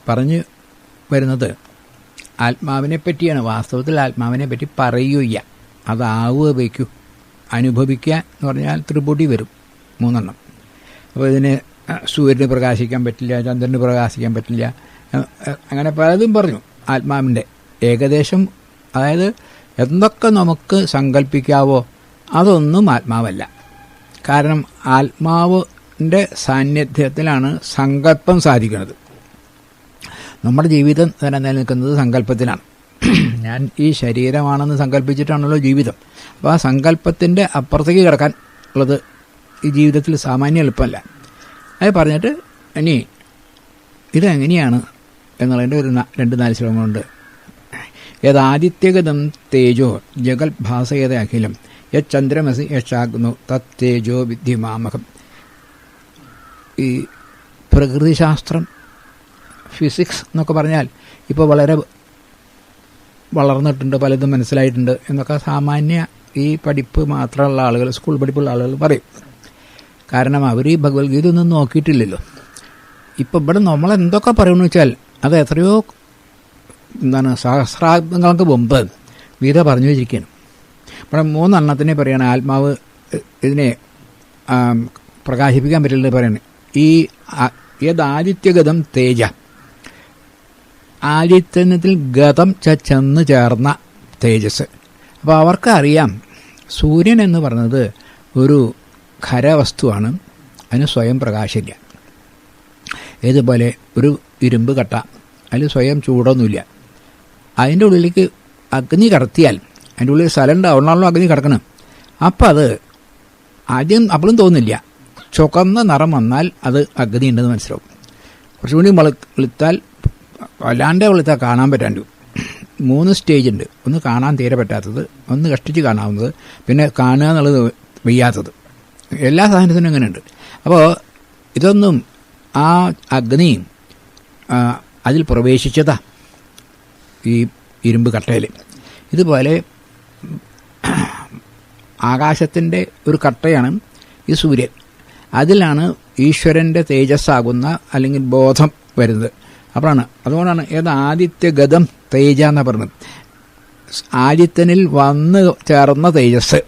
പറഞ്ഞു വരുന്നത് ആത്മാവിനെ പറ്റിയാണ്. വാസ്തവത്തിൽ ആത്മാവിനെ പറ്റി പറയുക, അതാവുക വയ്ക്കൂ. അനുഭവിക്കുക എന്ന് പറഞ്ഞാൽ ത്രിപുടി വരും, 3 അപ്പോൾ ഇതിന് സൂര്യന് പ്രകാശിക്കാൻ പറ്റില്ല, ചന്ദ്രന് പ്രകാശിക്കാൻ പറ്റില്ല, അങ്ങനെ പലതും പറഞ്ഞു ആത്മാവിൻ്റെ. ഏകദേശം അതായത് എന്തൊക്കെ നമുക്ക് സങ്കല്പിക്കാവോ അതൊന്നും ആത്മാവല്ല. കാരണം ആത്മാവിൻ്റെ സാന്നിധ്യത്തിലാണ് സങ്കല്പം സാധിക്കുന്നത്. നമ്മുടെ ജീവിതം തന്നെ നിലനിൽക്കുന്നത് സങ്കല്പത്തിലാണ്. ഞാൻ ഈ ശരീരമാണെന്ന് സങ്കല്പിച്ചിട്ടാണല്ലോ ജീവിതം. അപ്പോൾ ആ സങ്കല്പത്തിൻ്റെ അപ്പുറത്തേക്ക് കിടക്കാൻ ഉള്ളത് ഈ ജീവിതത്തിൽ സാമാന്യം എളുപ്പമല്ല. അത് പറഞ്ഞിട്ട് ഇനി ഇതെങ്ങനെയാണ് എന്നുള്ളതിൻ്റെ ഒരു 2-4 ശ്ലോകങ്ങളുണ്ട്. യദാദിത്യഗതം തേജോ ജഗൽ ഭാസയത അഖിലം യന്ദ്രമസി യക്ഷാഗ്നോ തത്തേജോ വിദ്ധിമാമകം. ഈ പ്രകൃതിശാസ്ത്രം, ഫിസിക്സ് എന്നൊക്കെ പറഞ്ഞാൽ ഇപ്പോൾ വളരെ വളർന്നിട്ടുണ്ട്, പലതും മനസ്സിലായിട്ടുണ്ട് എന്നൊക്കെ സാമാന്യ ഈ പഠിപ്പ് മാത്രമുള്ള ആളുകൾ, സ്കൂൾ പഠിപ്പുള്ള ആളുകൾ പറയും. കാരണം അവർ ഈ ഭഗവത്ഗീത ഒന്നും നോക്കിയിട്ടില്ലല്ലോ. ഇപ്പം ഇവിടെ നമ്മളെന്തൊക്കെ പറയുമെന്ന് വെച്ചാൽ അത് എത്രയോ സഹസ്രാബ്ദങ്ങൾക്ക് മുമ്പ് ഗീത പറഞ്ഞു വെച്ചിരിക്കുകയാണ്. ഇവിടെ 3 എണ്ണത്തിനെ പറയാണ് ആത്മാവ് ഇതിനെ പ്രകാശിപ്പിക്കാൻ പറ്റില്ല പറയാണ്. ഈ യദാദിത്യഗതം തേജ, ആദിത്യത്തിൽ ഗതം ചെന്ന് ചേർന്ന തേജസ്. അപ്പോൾ അവർക്കറിയാം സൂര്യൻ എന്ന് പറയുന്നത് ഒരു ഖരവസ്തുവാണ്, അതിന് സ്വയം പ്രകാശമില്ല. ഏതുപോലെ ഒരു ഇരുമ്പ് കട്ട, അതിൽ സ്വയം ചൂടൊന്നുമില്ല. അതിൻ്റെ ഉള്ളിലേക്ക് അഗ്നി കടത്തിയാൽ അതിൻ്റെ ഉള്ളിൽ സ്ഥലം ഉണ്ടാവണമല്ലോ അഗ്നി കിടക്കണം. അപ്പം അത് ആദ്യം അപ്പോഴും തോന്നില്ല, ചുവന്ന നിറം വന്നാൽ അത് അഗ്നി ഉണ്ടെന്ന് മനസ്സിലാവും. കുറച്ചുകൂടി വെളുത്താൽ, വല്ലാണ്ട് വെളുത്താൽ കാണാൻ പറ്റാണ്ട് 3 സ്റ്റേജ് ഉണ്ട്. ഒന്ന് കാണാൻ തീരെ പറ്റാത്തത്, ഒന്ന് കഷ്ടിച്ച് കാണാവുന്നത്, പിന്നെ കാണുക എന്നുള്ളത് വയ്യാത്തത്. എല്ലാ സാധനത്തിനും ഇങ്ങനെയുണ്ട്. അപ്പോൾ ഇതൊന്നും ആ അഗ്നി അതിൽ പ്രവേശിച്ചതാ ഈ ഇരുമ്പ് കട്ടയിൽ. ഇതുപോലെ ആകാശത്തിൻ്റെ ഒരു കട്ടയാണ് ഈ സൂര്യൻ. അതിലാണ് ഈശ്വരൻ്റെ തേജസ്സാകുന്ന അല്ലെങ്കിൽ ബോധം വരുന്നത്. അപ്പോഴാണ്, അതുകൊണ്ടാണ് ഏത് ആദിത്യഗതം തേജ എന്നാണ് പറഞ്ഞത്, ആദിത്യനിൽ വന്ന് ചേർന്ന തേജസ്.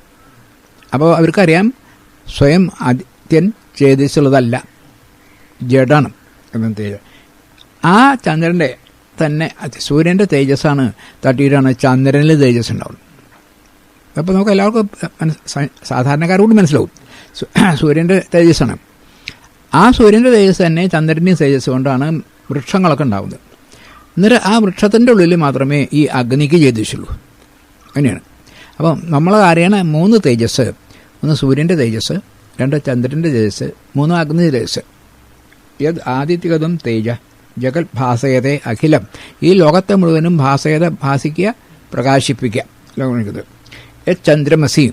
അപ്പോൾ അവർക്കറിയാം സ്വയം ആദിത്യൻ തേജസ്സുള്ളതല്ല, ജഡാണ് എന്ന തേജസ്. ആ ചന്ദ്രൻ്റെ തന്നെ സൂര്യൻ്റെ തേജസ്സാണ് തട്ടിയിട്ടാണ് ചന്ദ്രനിൽ തേജസ് ഉണ്ടാവുന്നത്. അപ്പോൾ നമുക്ക് എല്ലാവർക്കും സാധാരണക്കാരോട് മനസ്സിലാവും സൂര്യൻ്റെ തേജസ്സാണ്. ആ സൂര്യൻ്റെ തേജസ് തന്നെ ചന്ദ്രൻ്റെ തേജസ് കൊണ്ടാണ് വൃക്ഷങ്ങളൊക്കെ ഉണ്ടാവുന്നത്. എന്നിട്ട് ആ വൃക്ഷത്തിൻ്റെ ഉള്ളിൽ മാത്രമേ ഈ അഗ്നിക്ക് തേജസ്സുള്ളൂ. അങ്ങനെയാണ്. അപ്പം നമ്മൾ അറിയണ 3 തേജസ്, 1 സൂര്യൻ്റെ തേജസ്, 2 ചന്ദ്രൻ്റെ തേജസ്, 3 അഗ്നി തേജസ്. യത് ആദിത്യഗതം തേജ ജഗൽ ഭാസയതേ അഖിലം. ഈ ലോകത്തെ മുഴുവനും ഭാസയത, ഭാസിക്കുക, പ്രകാശിപ്പിക്കുക. ലോകം ചന്ദ്രമസി,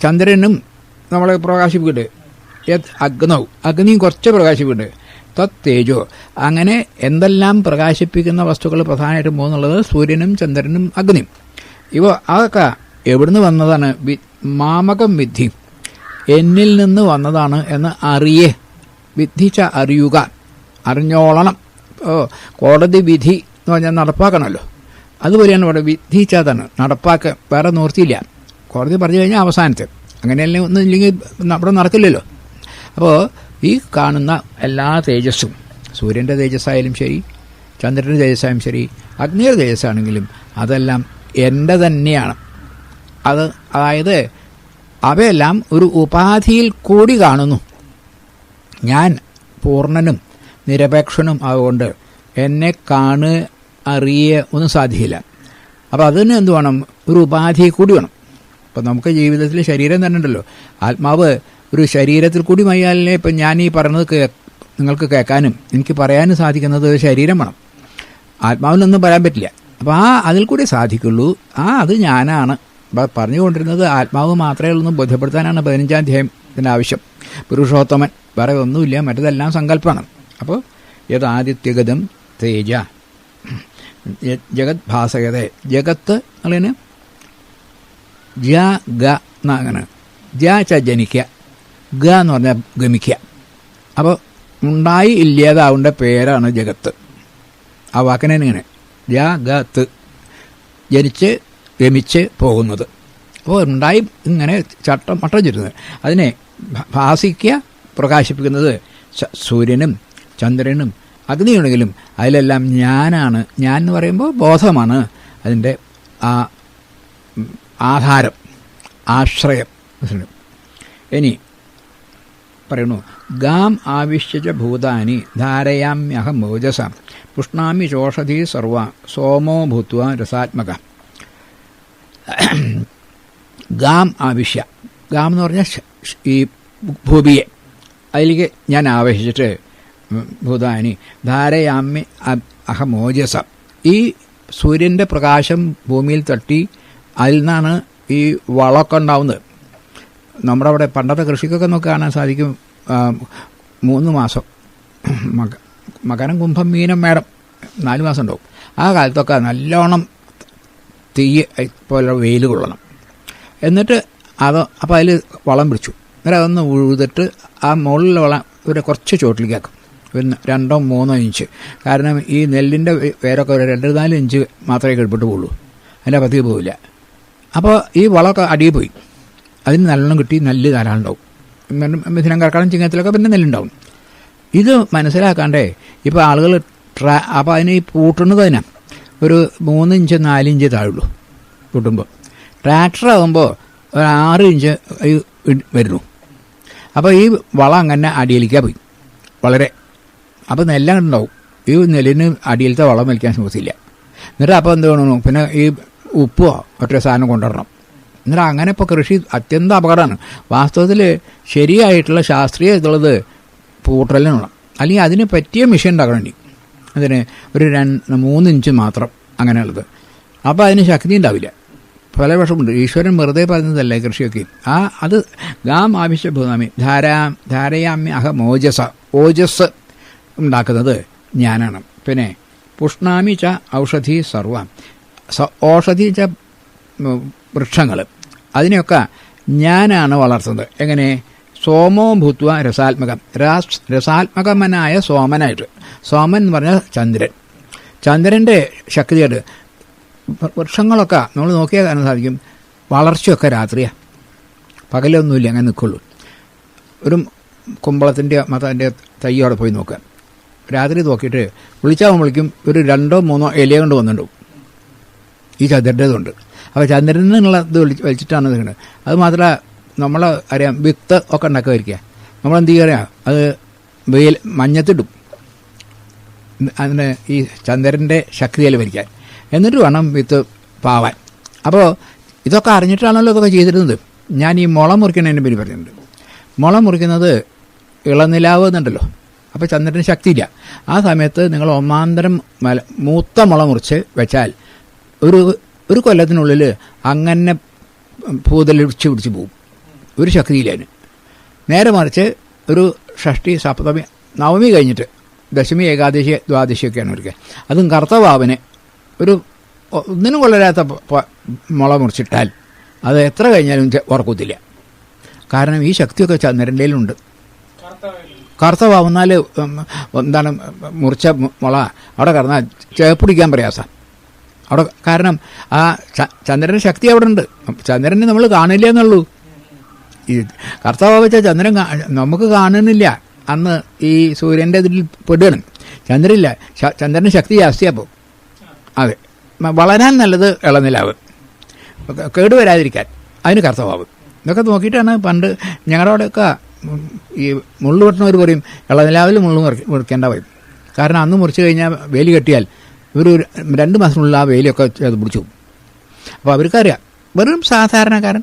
ചന്ദ്രനും നമ്മളെ പ്രകാശിപ്പിക്കട്ടെ. യത് അഗ്നൗ, അഗ്നിയും കുറച്ച് പ്രകാശിപ്പിക്കട്ടെ. തത് തേജോ, അങ്ങനെ എന്തെല്ലാം പ്രകാശിപ്പിക്കുന്ന വസ്തുക്കൾ പ്രധാനമായിട്ടും 3 സൂര്യനും ചന്ദ്രനും അഗ്നിയും. ഇവ അതൊക്കെ എവിടുന്ന് വന്നതാണ്? മാമകം വിദ്ധി, എന്നിൽ നിന്ന് വന്നതാണ് എന്ന് അറിയേ. വിദ്ധിച്ച അറിയുക, അറിഞ്ഞോളണം. കോടതി വിധി എന്ന് പറഞ്ഞാൽ നടപ്പാക്കണമല്ലോ. അതുപോലെയാണ് ഇവിടെ വിധിച്ചാതാണ് നടപ്പാക്കുക. വേറെ നിവൃത്തിയില്ല. കോടതി പറഞ്ഞു കഴിഞ്ഞാൽ അവസാനത്തെ, അങ്ങനെയല്ലേ ഒന്നും ഇല്ലെങ്കിൽ അവിടെ നടക്കില്ലല്ലോ. അപ്പോൾ ഈ കാണുന്ന എല്ലാ തേജസ്സും, സൂര്യൻ്റെ തേജസ്സായാലും ശരി, ചന്ദ്രൻ്റെ തേജസ്സായാലും ശരി, അഗ്നിയുടെ തേജസ്സാണെങ്കിലും അതെല്ലാം എൻ്റെ തന്നെയാണ്. അതായത് അവയെല്ലാം ഒരു ഉപാധിയിൽ കൂടി കാണുന്നു. ഞാൻ പൂർണ്ണനും നിരപേക്ഷനും ആവുകൊണ്ട് എന്നെ അറിയുക ഒന്നും സാധിക്കില്ല. അപ്പോൾ അതിന് എന്ത് വേണം? ഒരു ഉപാധി കൂടി വേണം. അപ്പം നമുക്ക് ജീവിതത്തിൽ ശരീരം തന്നെ ഉണ്ടല്ലോ. ആത്മാവ് ഒരു ശരീരത്തിൽ കൂടി മയ്യാലിനെ ഇപ്പം ഞാൻ ഈ പറഞ്ഞത് നിങ്ങൾക്ക് കേൾക്കാനും എനിക്ക് പറയാനും സാധിക്കുന്നത് ഒരു ശരീരം വേണം. ആത്മാവിനൊന്നും പറയാൻ പറ്റില്ല. അപ്പോൾ അതിൽ കൂടി സാധിക്കുള്ളൂ. അത് ഞാനാണ് പറഞ്ഞുകൊണ്ടിരുന്നത്. ആത്മാവ് മാത്രമേ ഉള്ളൂ ബോധ്യപ്പെടുത്താനാണ് 15-ാം അധ്യായം ഇതിൻ്റെ ആവശ്യം. പുരുഷോത്തമൻ, വേറെ ഒന്നുമില്ല, മറ്റതെല്ലാം സങ്കല്പമാണ്. അപ്പോൾ യദാദിത്യഗതം തേജ ജഗത് ഭാസകത, ജഗത്ത് എന്നുള്ളതിന് ജ ഗ എന്നാണ്. ജ ച ജനിക്കുക, ഗ എന്ന് പറഞ്ഞാൽ ഗമിക്കുക. അപ്പോൾ ഉണ്ടായി ഇല്ലാതാവേണ്ട പേരാണ് ജഗത്ത്. ആ വാക്കിനെ ഇങ്ങനെ ജഗത്ത് ജനിച്ച് രമിച്ച് പോകുന്നത്. അപ്പോൾ ഉണ്ടായി ഇങ്ങനെ മട്ടം ചുറ്റുന്നത്. അതിനെ ഭാസിക്കുക, പ്രകാശിപ്പിക്കുന്നത് സൂര്യനും ചന്ദ്രനും അഗ്നിയുണ്ടെങ്കിലും അതിലെല്ലാം ഞാനാണ്. ഞാൻ എന്ന് പറയുമ്പോൾ ബോധമാണ് അതിൻ്റെ ആ ആധാരം, ആശ്രയം. ഇനി പറയുന്നു, ഗാം ആവിശ്യച്ച ഭൂതാനി ധാരയാമ്യഹം ഓജസ പുഷ്ണാമി ചോഷധി സർവ സോമോ ഭൂത്വ രസാത്മക. ഗാം ആവിശ്യ, ഗാം എന്ന് പറഞ്ഞാൽ ഈ ഭൂമിയെ അതിലേക്ക് ഞാൻ ആവേശിച്ചിട്ട് ഭൂതാനി ധാരയാമ്യ അഹം ഓജസ. ഈ സൂര്യൻ്റെ പ്രകാശം ഭൂമിയിൽ തട്ടി അതിൽ നിന്നാണ് ഈ വളമൊക്കെ ഉണ്ടാവുന്നത്. നമ്മുടെ അവിടെ പണ്ടത്തെ കൃഷിക്കൊക്കെ നമുക്ക് കാണാൻ സാധിക്കും. 3 മാസം മകരം കുംഭം മീനം മേടം 4 മാസം ഉണ്ടാവും. ആ കാലത്തൊക്കെ നല്ലോണം തീ പോലെ വെയിൽ കൊള്ളണം. എന്നിട്ട് അപ്പോൾ അതിൽ വളം പിടിച്ചു. എന്നിട്ട് അതൊന്ന് ഉഴുതിട്ട് ആ മുകളിലെ വളം ഒരു കുറച്ച് ചോട്ടിലേക്കാക്കും, 2-3 ഇഞ്ച്. കാരണം ഈ നെല്ലിൻ്റെ വേരൊക്കെ ഒരു 2-4 ഇഞ്ച് മാത്രമേ കെടുപ്പിട്ട് പോകുള്ളൂ, അതിൻ്റെ പതിവ് പോവില്ല. അപ്പോൾ ഈ വളമൊക്കെ അടിയിൽ പോയി, അതിന് നല്ലോണം കിട്ടി, നെല്ല് ധാരാളം ഉണ്ടാവും. മിഥുനം കർക്കടം ചിങ്ങത്തിലൊക്കെ പിന്നെ നെല്ലുണ്ടാവും. ഇത് മനസ്സിലാക്കാണ്ടേ ഇപ്പോൾ ആളുകൾ അപ്പോൾ അതിന് ഈ പൂട്ടുന്നത് തന്നെ ഒരു 3 ഇഞ്ച് 4 ഇഞ്ച് താഴുള്ളൂ പൂട്ടുമ്പോൾ. ട്രാക്ടറാകുമ്പോൾ ഒരു 6 ഇഞ്ച് വരുന്നു. അപ്പോൾ ഈ വളം അങ്ങനെ അടിയിലേക്കാണ് പോയി വളരെ. അപ്പോൾ നെല്ല് ഉണ്ടാവും, ഈ നെല്ലിന് അടിയിലത്തെ വളം വലിക്കാൻ ശ്രമിച്ചില്ല. എന്നിട്ട് അപ്പോൾ എന്ത് വേണമെന്നു, പിന്നെ ഈ ഉപ്പോ മറ്റൊരു സാധനം കൊണ്ടുവരണം. എന്നിട്ട് അങ്ങനെ ഇപ്പോൾ കൃഷി അത്യന്തം അപകടമാണ്. വാസ്തവത്തിൽ ശരിയായിട്ടുള്ള ശാസ്ത്രീയമായിട്ടുള്ളത് പൂട്ടലിനുള്ള, അല്ലെങ്കിൽ അതിന് പറ്റിയ മെഷീൻ ഉണ്ടാക്കണം. അതിന് ഒരു 3 ഇഞ്ച് മാത്രം അങ്ങനെയുള്ളത്. അപ്പോൾ അതിന് ശക്തി ഉണ്ടാവില്ല. പല വർഷമുണ്ട്. ഈശ്വരൻ വെറുതെ പറഞ്ഞതല്ലേ കൃഷിയൊക്കെ. അത് ഗാം ആവശ്യ ഭൂതാമി ധാരയാമ്യ അഹം ഓജസ. ഓജസ് ഉണ്ടാക്കുന്നത് ഞാനാണ്. പിന്നെ പുഷ്ണാമി ച ഔഷധി സർവ. ഔഷധി ച വൃക്ഷങ്ങൾ, അതിനെയൊക്കെ ഞാനാണ് വളർത്തുന്നത്. എങ്ങനെ? സോമോ ഭൂത്വ രസാത്മകം. രസാത്മകമനായ സോമനായിട്ട്. സോമൻ എന്ന് പറഞ്ഞാൽ ചന്ദ്രൻ. ചന്ദ്രൻ്റെ ശക്തിയായിട്ട് വൃക്ഷങ്ങളൊക്കെ നമ്മൾ നോക്കിയാൽ കാണാൻ സാധിക്കും. വളർച്ചയൊക്കെ രാത്രിയാണ്, പകലൊന്നുമില്ല, അങ്ങനെ നിൽക്കുള്ളൂ. ഒരു കുമ്പളത്തിൻ്റെ മതത്തിൻ്റെ തയ്യോടെ പോയി നോക്കുക. രാത്രി നോക്കിയിട്ട് വിളിച്ചാൽ ഒരു 2-3 ഇല കൊണ്ട് വന്നിട്ടുണ്ടാവും. ഈ ചന്ദ്രൻ്റേതുണ്ട്. അപ്പോൾ ചന്ദ്രനിൽ നിന്നുള്ള ഇത് വലിച്ചിട്ടാണ് നിൽക്കുന്നത്. അത് മാത്രമല്ല നമ്മൾ അറിയാം, വിത്ത് ഒക്കെ ഉണ്ടാക്കുമായിരിക്കുക. നമ്മളെന്ത് ചെയ്യുക, അത് മഞ്ഞത്തിടും അതിന് ഈ ചന്ദ്രൻ്റെ ശക്തിയിൽ വരിക്കാൻ. എന്നിട്ട് വേണം വിത്ത് പാവാൻ. അപ്പോൾ ഇതൊക്കെ അറിഞ്ഞിട്ടാണല്ലോ ഇതൊക്കെ ചെയ്തിരുന്നത്. ഞാൻ ഈ മുള മുറിക്കുന്നതിനെ പറ്റി പറഞ്ഞിട്ടുണ്ട്. മുള മുറിക്കുന്നത് ഇളനിലാവ് എന്നുണ്ടല്ലോ. അപ്പോൾ ചന്ദ്രന് ശക്തിയില്ല. ആ സമയത്ത് നിങ്ങൾ ഒന്നാന്തരം മൂത്ത മുള മുറിച്ച് വെച്ചാൽ ഒരു കൊല്ലത്തിനുള്ളിൽ അങ്ങനെ പൂതലിച്ച് പിടിച്ച് പോവും, ഒരു ശക്തിയില്ല അതിന്. നേരെ മറിച്ച് ഒരു ഷഷ്ടി സപ്തമി നവമി കഴിഞ്ഞിട്ട് ദശമി ഏകാദശി ദ്വാദശിയൊക്കെയാണ് ഒരിക്കൽ, അതും കർത്തവാവിന് ഒന്നിനും കൊള്ളരാത്ത മുള മുറിച്ചിട്ടാൽ അത് എത്ര കഴിഞ്ഞാലും ഉറക്കത്തില്ല. കാരണം ഈ ശക്തിയൊക്കെ ചന്ദ്രൻ്റെയിലുണ്ട്. കറുത്തവാവുന്നാൽ എന്താണ്, മുറിച്ച മുള അവിടെ കടന്നാൽ ചേപ്പിടിക്കാൻ പ്രയാസം അവിടെ. കാരണം ആ ചന്ദ്രൻ്റെ ശക്തി അവിടെ ഉണ്ട്. ചന്ദ്രനെ നമ്മൾ കാണില്ല എന്നുള്ളൂ. ഈ കർത്താവ് വെച്ചാൽ ചന്ദ്രൻ നമുക്ക് കാണുന്നില്ല. അന്ന് ഈ സൂര്യൻ്റെ ഇതിൽ പെടുകയാണ്. ചന്ദ്രനില്ല, ചന്ദ്രന് ശക്തി ജാസ്തിയാപ്പോൾ. അതെ, വളരാൻ നല്ലത് ഇളനിലാവ്, കേടുവരാതിരിക്കാൻ അതിന് കർത്തവാവ്. ഇതൊക്കെ നോക്കിയിട്ടാണ് പണ്ട് ഞങ്ങളുടെ അവിടെയൊക്കെ ഈ മുള്ളു വെട്ടണവർ പറയും ഇളനിലാവിൽ മുള്ളു മുറിക്കേണ്ട പറയും. കാരണം അന്ന് മുറിച്ച് കഴിഞ്ഞാൽ വേലി കെട്ടിയാൽ ഒരു 2 മാസത്തിനുള്ളിൽ ആ വേലിയൊക്കെ അത് പിടിച്ചു പോകും. അപ്പോൾ അവർക്കറിയാം. വെറും സാധാരണക്കാരൻ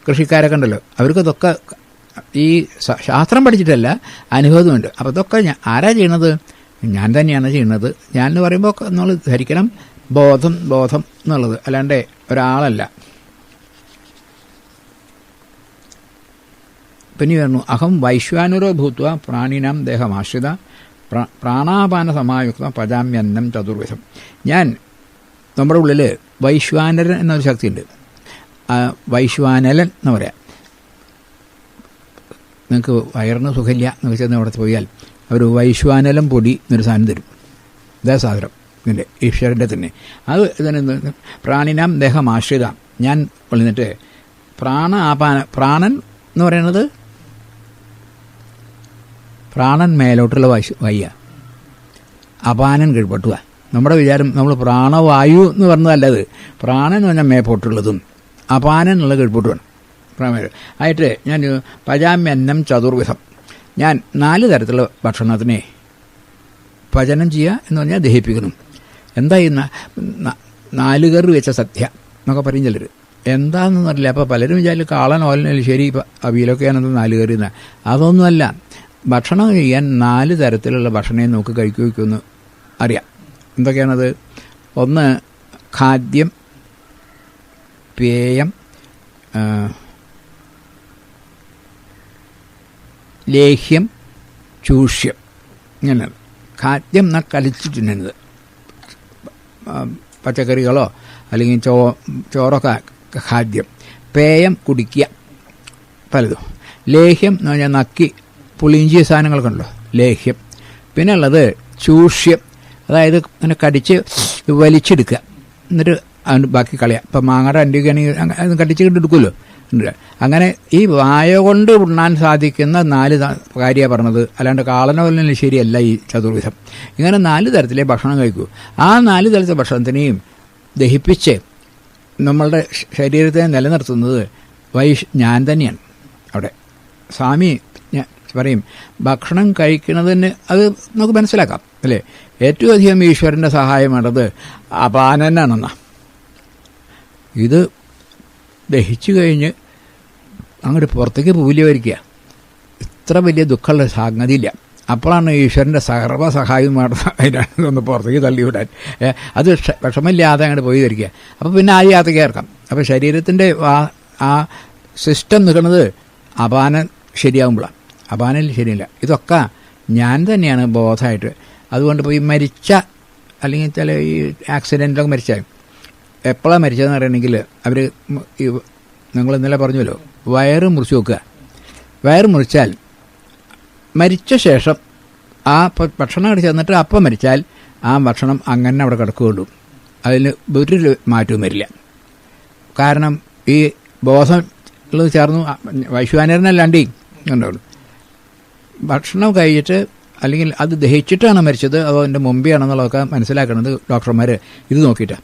കൃഷിക്കാരൊക്കെ ഉണ്ടല്ലോ, അവർക്കതൊക്കെ ഈ ശാസ്ത്രം പഠിച്ചിട്ടല്ല, അനുഭവമുണ്ട്. അപ്പോൾ ഇതൊക്കെ ആരാ ചെയ്യണത്? ഞാൻ തന്നെയാണ് ചെയ്യുന്നത്. ഞാൻ എന്ന് പറയുമ്പോൾ നമ്മൾ ധരിക്കണം ബോധം എന്നുള്ളത്, അല്ലാണ്ട് ഒരാളല്ല. പിന്നെ പറഞ്ഞു, അഹം വൈശ്വാനുരോ ഭൂത്വ പ്രാണിനാം ദേഹമാശ്രിത പ്രാണാപാന സമായുക്ത പജാമ്യന്നം ചതുർവിധം. ഞാൻ നമ്മുടെ ഉള്ളിൽ വൈശ്വാനരൻ എന്നൊരു ശക്തിയുണ്ട്. വൈശ്വാനലൻ എന്ന് പറയാം. നിങ്ങൾക്ക് വയറിന് സുഖമില്ല എന്ന് വെച്ചാൽ അവിടെ പോയാൽ അവർ വൈശ്വാനലം പൊടി എന്നൊരു സാധനം തരും. ദേഹസാദരം ഇതിൻ്റെ ഈശ്വരൻ്റെ തന്നെ. അത് ഇതിന് പ്രാണിനാം ദേഹമാശ്രിതാം. ഞാൻ എന്നിട്ട് പ്രാണൻ എന്ന് പറയുന്നത് പ്രാണൻ മേലോട്ടുള്ള വയ്യ, അപാനൻ കീഴ്പോട്ടുക. നമ്മുടെ വിചാരം നമ്മൾ പ്രാണവായു എന്ന് പറഞ്ഞതല്ലത്. പ്രാണൻ എന്ന് പറഞ്ഞാൽ മേപ്പോട്ടുള്ളതും അപാനൻ എന്നുള്ള കീഴ്പോട്ടുമാണ്. ആയിട്ട് ഞാൻ പചാമ്യന്നം ചതുർവിധം, ഞാൻ 4 തരത്തിലുള്ള ഭക്ഷണത്തിനെ പചനം ചെയ്യുക എന്ന് പറഞ്ഞാൽ ദഹിപ്പിക്കണം. എന്താ ഈ 4 കറി വെച്ച സദ്യ എന്നൊക്കെ പറയും ചിലർ. എന്താണെന്ന് അറിയില്ല. അപ്പോൾ പലരും വിചാരിച്ചു കാളൻ ഓലനല്ല ശരി അവിയലൊക്കെ ആണെന്ന് 4 കറി എന്നാ. അതൊന്നുമല്ല. ഭക്ഷണം ചെയ്യാൻ 4 തരത്തിലുള്ള ഭക്ഷണം നമുക്ക് കഴിക്കുമെന്ന് അറിയാം. എന്തൊക്കെയാണത്? ഒന്ന് ഖാദ്യം, പേയം, ലേഹ്യം, ചൂഷ്യം. ഇങ്ങനെയാണ്. ഖാദ്യം എന്നാൽ കലിച്ച് തിന്നുന്നത്, പച്ചക്കറികളോ അല്ലെങ്കിൽ ചോറൊക്കെ ഖാദ്യം. പേയം കുടിക്കുക പലതും. ലേഹ്യം എന്ന് പറഞ്ഞാൽ നക്കി പുളിഞ്ചിയ സാധനങ്ങളൊക്കെ ഉണ്ടല്ലോ, ലേഹ്യം. പിന്നെ ഉള്ളത് ചൂഷ്യം, അതായത് അങ്ങനെ കടിച്ച് വലിച്ചെടുക്കുക, എന്നിട്ട് അതിന് ബാക്കി കളയാം. ഇപ്പം മാങ്ങയുടെ അണ്ടിയൊക്കെയാണെങ്കിൽ അത് കടിച്ചിട്ട് എടുക്കുമല്ലോ. അങ്ങനെ ഈ വായ കൊണ്ട് ഉണ്ണാൻ സാധിക്കുന്ന 4 കാര്യമാണ് പറഞ്ഞത്. അല്ലാണ്ട് കാളനോ അല്ലെങ്കിൽ ശരിയല്ല ഈ ചതുർവിധം. ഇങ്ങനെ 4 തരത്തിലെ ഭക്ഷണം കഴിക്കൂ. ആ 4 തരത്തിലെ ഭക്ഷണത്തിനെയും ദഹിപ്പിച്ച് നമ്മളുടെ ശരീരത്തെ നിലനിർത്തുന്നത് ഞാൻ തന്നെയാണ്. അവിടെ സ്വാമി പറയും ഭക്ഷണം കഴിക്കുന്നതിന് അത് നമുക്ക് മനസ്സിലാക്കാം അല്ലേ. ഏറ്റവും അധികം ഈശ്വരൻ്റെ സഹായം വേണ്ടത് അപാനനാണെന്നാ. ഇത് ദഹിച്ചു കഴിഞ്ഞ് അങ്ങോട്ട് പുറത്തേക്ക് പോവില്ല വരിക്കുക. ഇത്ര വലിയ ദുഃഖമുള്ള സംഗതിയില്ല. അപ്പോഴാണ് ഈശ്വരൻ്റെ സർവ്വസഹായം അതിനൊന്ന് പുറത്തേക്ക് തള്ളിവിടാൻ. അത് വിഷമില്ലാതെ അങ്ങോട്ട് പോയി വരിക. അപ്പോൾ പിന്നെ ആ യാത്രയ്ക്ക് ഇറക്കാം. അപ്പോൾ ശരീരത്തിൻ്റെ ആ സിസ്റ്റം നിൽക്കുന്നത് അപാനൻ ശരിയാകുമ്പോഴാണ്. അപാനൽ ശരിയില്ല. ഇതൊക്കെ ഞാൻ തന്നെയാണ് ബോധമായിട്ട്. അതുകൊണ്ട് ഇപ്പോൾ ഈ മരിച്ച അല്ലെങ്കിൽ ചില ഈ ആക്സിഡൻറ്റിലൊക്കെ മരിച്ചാൽ എപ്പോഴാണ് മരിച്ചതെന്ന് പറയണമെങ്കിൽ അവർ നിങ്ങൾ ഇന്നലെ പറഞ്ഞല്ലോ വയറ് മുറിച്ച് വെക്കുക. വയറ് മുറിച്ചാൽ മരിച്ച ശേഷം ആ ഭക്ഷണം കഴിച്ച് തന്നിട്ട് അപ്പം മരിച്ചാൽ ആ ഭക്ഷണം അങ്ങനെ അവിടെ കിടക്കുകയുള്ളൂ. അതിന് ഒരു മാറ്റവും വരില്ല. കാരണം ഈ ബോധം ഉള്ളത് ചേർന്നു വൈശ്വാനരനല്ലാണ്ടേ ഉണ്ടാവുള്ളൂ. ഭക്ഷണം കഴിച്ചിട്ട് അല്ലെങ്കിൽ അത് ദഹിച്ചിട്ടാണ് മരിച്ചത് അതോ അതിൻ്റെ മുമ്പേ ആണെന്നുള്ളതൊക്കെ മനസ്സിലാക്കുന്നത് ഡോക്ടർമാർ ഇത് നോക്കിയിട്ടാണ്.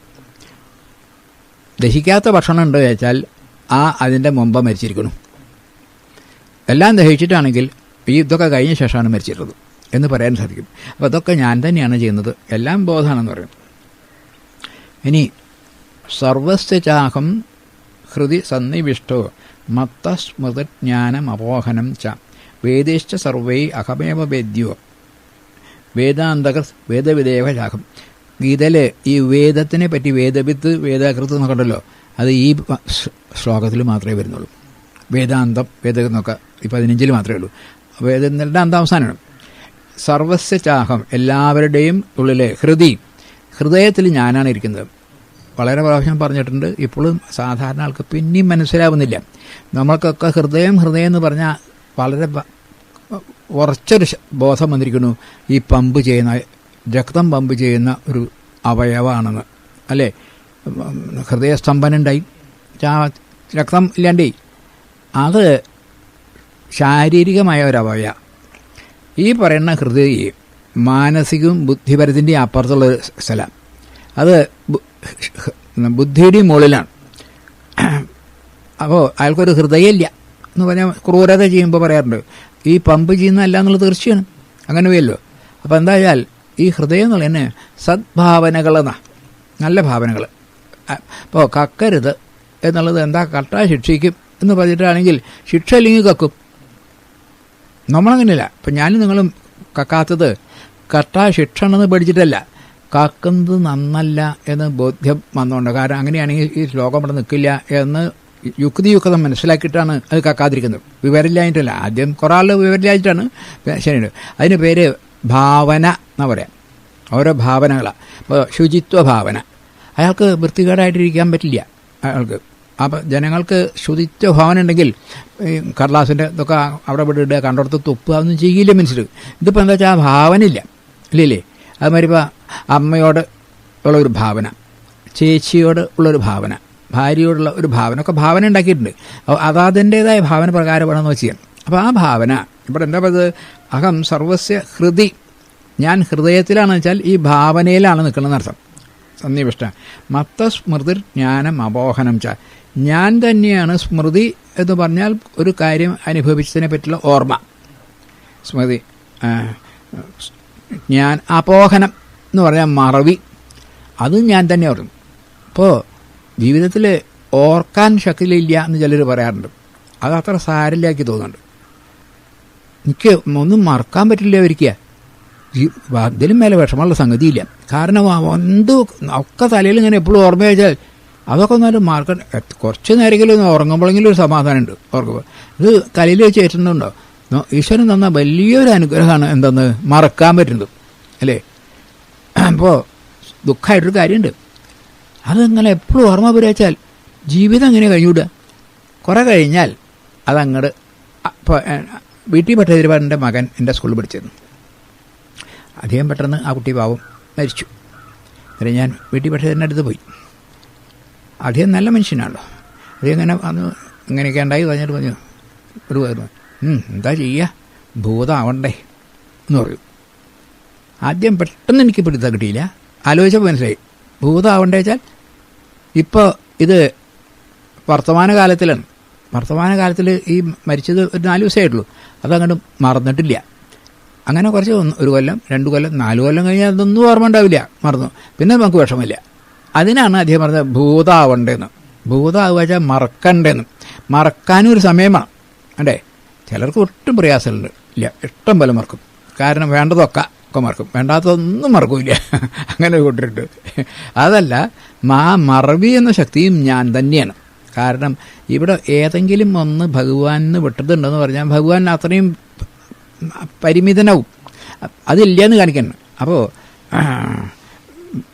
ദഹിക്കാത്ത ഭക്ഷണം ഉണ്ട് വെച്ചാൽ അതിൻ്റെ മുമ്പ് മരിച്ചിരിക്കണം. എല്ലാം ദഹിച്ചിട്ടാണെങ്കിൽ ഈ ഇതൊക്കെ കഴിഞ്ഞ ശേഷമാണ് മരിച്ചിട്ടുള്ളത് എന്ന് പറയാൻ സാധിക്കും. അപ്പോൾ അതൊക്കെ ഞാൻ തന്നെയാണ് ചെയ്യുന്നത്. എല്ലാം ബോധമാണെന്ന് പറയും. ഇനി സർവസ്യ ചാഹം ഹൃദി സന്നിവിഷ്ടോ മത്തസ്മൃതജ്ഞാനം അപോഹനം ച വേദേശ്ച സർവൈ അഹമേവ വേദ്യോ വേദാന്തക വേദവിദേവ ചാഹം. ഗീതയിൽ ഈ വേദത്തിനെ പറ്റി വേദവിത്ത് വേദകൃത്ത് എന്നൊക്കെ ഉണ്ടല്ലോ, അത് ഈ ശ്ലോകത്തിൽ മാത്രമേ വരുന്നുള്ളൂ. വേദാന്തം വേദമെന്നൊക്കെ ഈ 15 മാത്രമേ ഉള്ളൂ. വേദങ്ങളുടെ അന്താവസാനമാണ്. സർവസ്യ ചാഹം എല്ലാവരുടെയും ഉള്ളിലെ ഹൃദയത്തിൽ ഞാനാണ് ഇരിക്കുന്നത്. വളരെ പ്രാവശ്യം പറഞ്ഞിട്ടുണ്ട്. ഇപ്പോഴും സാധാരണ ആൾക്ക് പിന്നെയും മനസ്സിലാവുന്നില്ല. നമ്മൾക്കൊക്കെ ഹൃദയം എന്ന് പറഞ്ഞാൽ വളരെ ഉറച്ചൊരു ബോധം വന്നിരിക്കുന്നു. ഈ പമ്പ് ചെയ്യുന്ന രക്തം പമ്പ് ചെയ്യുന്ന ഒരു അവയവമാണെന്ന് അല്ലേ. ഹൃദയസ്തംഭനുണ്ടായി രക്തം ഇല്ലാണ്ടേ. അത് ശാരീരികമായ ഒരവയവ. ഈ പറയുന്ന ഹൃദയം മാനസികവും ബുദ്ധിപരത്തിൻ്റെയും അപ്പുറത്തുള്ള സ്ഥലം. അത് ബുദ്ധിയുടെയും മുകളിലാണ്. അപ്പോൾ അയാൾക്കൊരു ഹൃദയമില്ല എന്ന് പറഞ്ഞാൽ ക്രൂരത ചെയ്യുമ്പോൾ പറയാറുണ്ട് ഈ പമ്പ് ചെയ്യുന്നതല്ല എന്നുള്ളത് തീർച്ചയാണ്. അങ്ങനെ പോയല്ലോ. അപ്പോൾ എന്തായാൽ ഈ ഹൃദയം എന്നുള്ളത് തന്നെ സദ്ഭാവനകളെന്നാണ്, നല്ല ഭാവനകൾ. ഇപ്പോൾ കക്കരുത് എന്നുള്ളത് എന്താ, കട്ടാ ശിക്ഷിക്കും എന്ന് പറഞ്ഞിട്ടാണെങ്കിൽ ശിക്ഷ അല്ലെങ്കിൽ കക്കും. നമ്മളങ്ങനെയല്ല. ഇപ്പം ഞാനും നിങ്ങളും കക്കാത്തത് കട്ടാ ശിക്ഷ ഉണ്ടെന്ന് പഠിച്ചിട്ടല്ല, കക്കുന്നത് നന്നല്ല എന്ന് ബോധ്യം വന്നുകൊണ്ട്. കാരണം അങ്ങനെയാണെങ്കിൽ ഈ ശ്ലോകം ഇവിടെ നിൽക്കില്ല എന്ന് യുക്തം മനസ്സിലാക്കിയിട്ടാണ് അത് കക്കാതിരിക്കുന്നത്. വിവരമില്ലായിട്ടല്ല. ആദ്യം കുറേ ആൾ വിവരമില്ലായിട്ടാണ്. ശരിയുണ്ട്. അതിന് പേര് ഭാവന എന്നാ പറയാം. ഓരോ ഭാവനകളാണ്. ഇപ്പോൾ ശുചിത്വ ഭാവന. അയാൾക്ക് വൃത്തികേടായിട്ടിരിക്കാൻ പറ്റില്ല അയാൾക്ക്. അപ്പോൾ ജനങ്ങൾക്ക് ശുചിത്വ ഭാവന ഉണ്ടെങ്കിൽ ഈ കടലാസിൻ്റെ ഇതൊക്കെ അവിടെ ഇവിടെ ഇടുക, കണ്ടിടത്ത് തുപ്പ്, അതൊന്നും ചെയ്യില്ല മനുഷ്യർ. ഇതിപ്പോൾ എന്താ വെച്ചാൽ ആ ഭാവന ഇല്ല ഇല്ലേ. അതുമാതിരി ഇപ്പോൾ അമ്മയോട് ഉള്ളൊരു ഭാവന, ചേച്ചിയോട് ഉള്ളൊരു ഭാവന, ഭാര്യയോടുള്ള ഒരു ഭാവന ഒക്കെ ഭാവന ഉണ്ടാക്കിയിട്ടുണ്ട്. അപ്പോൾ അതതിൻ്റേതായ ഭാവന പ്രകാരമാണെന്ന് വെച്ച് ചെയ്യണം. അപ്പോൾ ആ ഭാവന ഇവിടെ എന്താ പറയുന്നത്, അഹം സർവസ്യ ഹൃദി, ഞാൻ ഹൃദയത്തിലാണെന്ന് വെച്ചാൽ ഈ ഭാവനയിലാണ് നിൽക്കണമെന്ന് അർത്ഥം. സന്നിവിഷ്ട മത്തസ്മൃതിർ ജ്ഞാനം അപോഹനം ച, ഞാൻ തന്നെയാണ് സ്മൃതി എന്ന് പറഞ്ഞാൽ ഒരു കാര്യം അനുഭവിച്ചതിനെ പറ്റിയുള്ള ഓർമ്മ, സ്മൃതി. ഞാൻ അപോഹനം എന്ന് പറഞ്ഞാൽ മറവി, അതും ഞാൻ തന്നെ ഓർക്കും. ഇപ്പോൾ ജീവിതത്തിൽ ഓർക്കാൻ ശക്തിയില്ല എന്ന് ചിലർ പറയാറുണ്ട്. അത് അത്ര സാരമില്ലാക്കി തോന്നുന്നുണ്ട്. എനിക്ക് ഒന്നും മറക്കാൻ പറ്റില്ല ഒരിക്കുക, ഇതിലും മേലെ വിഷമമുള്ള സംഗതിയില്ല. കാരണം എന്ത് ഒക്കെ തലയിൽ ഇങ്ങനെ എപ്പോഴും ഓർമ്മ വെച്ചാൽ അതൊക്കെ ഒന്നാലും മറക്കാൻ കുറച്ച് നേരമെങ്കിലും ഒന്ന് ഉറങ്ങുമ്പോഴെങ്കിലും ഒരു സമാധാനമുണ്ട്. ഓർക്കുമ്പോൾ ഇത് തലയിൽ വെച്ച് ഏറ്റുന്നുണ്ടോ, ഈശ്വരൻ തന്ന വലിയൊരു അനുഗ്രഹമാണ് എന്തെന്ന് മറക്കാൻ പറ്റുന്നത്, അല്ലേ? അപ്പോൾ ദുഃഖമായിട്ടൊരു കാര്യമുണ്ട്, അതങ്ങനെ എപ്പോഴും ഓർമ്മ പുരച്ചാൽ ജീവിതം എങ്ങനെ കഴിഞ്ഞൂടുക? കുറേ കഴിഞ്ഞാൽ അതങ്ങോട്ട്. ഇപ്പോൾ വീട്ടിൽ ഭട്ടതിരിപ്പാടിൻ്റെ മകൻ എൻ്റെ സ്കൂളിൽ പഠിച്ചിരുന്നു. അദ്ദേഹം പെട്ടെന്ന് ആ കുട്ടി പാവം മരിച്ചു. അന്നേരം ഞാൻ വീട്ടിൽ ഭട്ടതിരിൻ്റെ അടുത്ത് പോയി. അദ്ദേഹം നല്ല മനുഷ്യനാണല്ലോ. അദ്ദേഹം ഇങ്ങനെ അന്ന് ഇങ്ങനെയൊക്കെ ഉണ്ടായി പറഞ്ഞിട്ട് പറഞ്ഞു, ഒരു എന്താ ചെയ്യുക, ഭൂതമാവണ്ടേ എന്ന് പറയും. ആദ്യം പെട്ടെന്ന് എനിക്ക് പിടുത്തം കിട്ടിയില്ല, ആലോചിച്ചപ്പോൾ മനസ്സിലായി. ഭൂതമാവണ്ടേ വെച്ചാൽ ഇപ്പോൾ ഇത് വർത്തമാനകാലത്തിലാണ്. വർത്തമാനകാലത്തിൽ ഈ മരിച്ചത് ഒരു 4 ദിവസമേ ആയിട്ടുള്ളൂ, അതങ്ങോട്ട് മറന്നിട്ടില്ല. അങ്ങനെ കുറച്ച് ഒരു കൊല്ലം 2 കൊല്ലം 4 കൊല്ലം കഴിഞ്ഞാൽ അതൊന്നും ഓർമ്മ ഉണ്ടാവില്ല, മറന്നു. പിന്നെ നമുക്ക് വിഷമില്ല. അതിനാണ് അദ്ദേഹം പറഞ്ഞത് ഭൂതാവണ്ടേന്ന്. ഭൂതാവുക വെച്ചാൽ മറക്കണ്ടേന്ന്. മറക്കാനും ഒരു സമയമാണ് അല്ലേ? ചിലർക്ക് ഒട്ടും പ്രയാസമുണ്ട് ഇല്ല, ഇഷ്ടം പോലെ മറക്കും. കാരണം വേണ്ടതൊക്കെ മറക്കും, വേണ്ടാത്തതൊന്നും മറക്കില്ല. അങ്ങനെ കൂട്ടിട്ടുണ്ട്. അതല്ല, മറവി എന്ന ശക്തിയും ഞാൻ തന്നെയാണ്. കാരണം ഇവിടെ ഏതെങ്കിലും ഒന്ന് ഭഗവാന് വിട്ടതുണ്ടെന്ന് പറഞ്ഞാൽ ഭഗവാൻ അത്രയും പരിമിതനാവും, അതില്ലെന്ന് കാണിക്കണം. അപ്പോൾ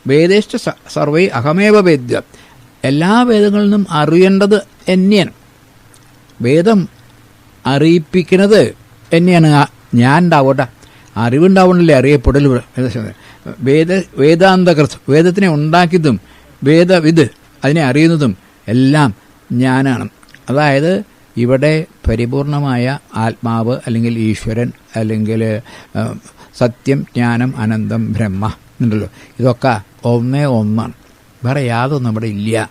വേദേഷ്ട സർവൈ അഹമേവ വേദ്യ, എല്ലാ വേദങ്ങളിൽ നിന്നും അറിയേണ്ടത് എന്നെയാണ്. വേദം അറിയിപ്പിക്കുന്നത് എന്നെയാണ്. ഞാൻ ഉണ്ടാവട്ടെ, അറിവുണ്ടാവണല്ലേ അറിയപ്പെടൽ. വേദാന്തകൃത്, വേദത്തിനെ ഉണ്ടാക്കിയതും വേദവിത് അതിനെ അറിയുന്നതും എല്ലാം ഞാനാണ്. അതായത് ഇവിടെ പരിപൂർണമായ ആത്മാവ് അല്ലെങ്കിൽ ഈശ്വരൻ അല്ലെങ്കിൽ സത്യം, ജ്ഞാനം, അനന്തം, ബ്രഹ്മ ഉണ്ടല്ലോ, ഇതൊക്കെ ഒന്നാണ്, വേറെ യാതൊന്നും ഇവിടെ ഇല്ല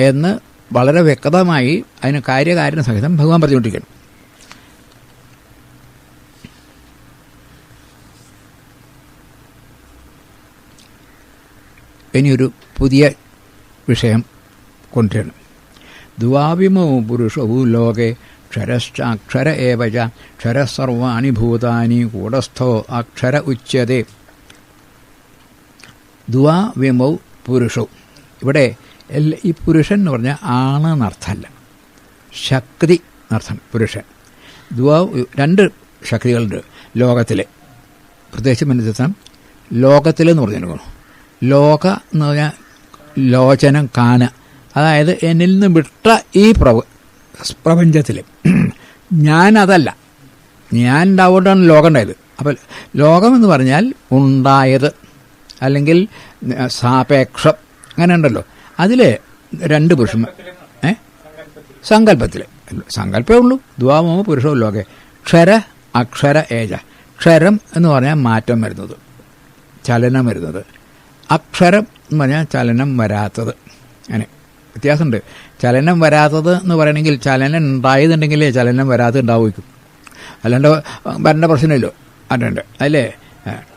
എന്ന് വളരെ വ്യക്തമായി അതിന് കാര്യകാരണ സഹിതം ഭഗവാൻ പറഞ്ഞുകൊണ്ടിരിക്കണം. ഇനിയൊരു പുതിയ വിഷയം കൊണ്ടുവരണം. ദ്വാവിമോ പുരുഷവു ലോകെ ക്ഷരശ്ചാക്ഷര ഏവച ക്ഷരസർവാണി ഭൂതാനി കൂടസ്ഥോ അക്ഷര ഉച്യതേ. ദ്വാവിമൗ പുരുഷവും, ഇവിടെ ഈ പുരുഷൻ എന്ന് പറഞ്ഞാൽ ആണ് എന്നർത്ഥമല്ല, ശക്തി എന്നർത്ഥം പുരുഷൻ. രണ്ട് ശക്തികളുണ്ട് ലോകത്തിൽ, പ്രത്യേകിച്ച് മനസ്സിലാക്കാം. ലോകത്തിലെന്ന് പറഞ്ഞിരിക്കണം. ലോക എന്ന് പറഞ്ഞാൽ ലോചനം, കാണുക. അതായത് എന്നിൽ നിന്ന് വിട്ട ഈ പ്രപഞ്ചത്തിൽ ഞാനതല്ല, ഞാൻ ഉണ്ടാവുകൊണ്ടാണ് ലോകം ഉണ്ടായത്. അപ്പോൾ ലോകമെന്ന് പറഞ്ഞാൽ ഉണ്ടായത് അല്ലെങ്കിൽ സാപേക്ഷം, അങ്ങനെ ഉണ്ടല്ലോ. അതിൽ 2 പുരുഷന്മാർ. സങ്കല്പമേ ഉള്ളൂ. ദ്വാമോ പുരുഷവും ലോകെ ക്ഷര അക്ഷര ഏജ. ക്ഷരം എന്ന് പറഞ്ഞാൽ മാറ്റം വരുന്നത്, ചലനം വരുന്നത്. അക്ഷരം എന്ന് പറഞ്ഞാൽ ചലനം വരാത്തത്. അങ്ങനെ വ്യത്യാസമുണ്ട്. ചലനം വരാത്തത് എന്ന് പറയണമെങ്കിൽ ചലനം ഉണ്ടായതുണ്ടെങ്കിലേ ചലനം വരാതെ ഉണ്ടാവുമായിരിക്കും, അല്ലാണ്ട് വരേണ്ട പ്രശ്നമില്ലോ. അതുണ്ട് അല്ലേ.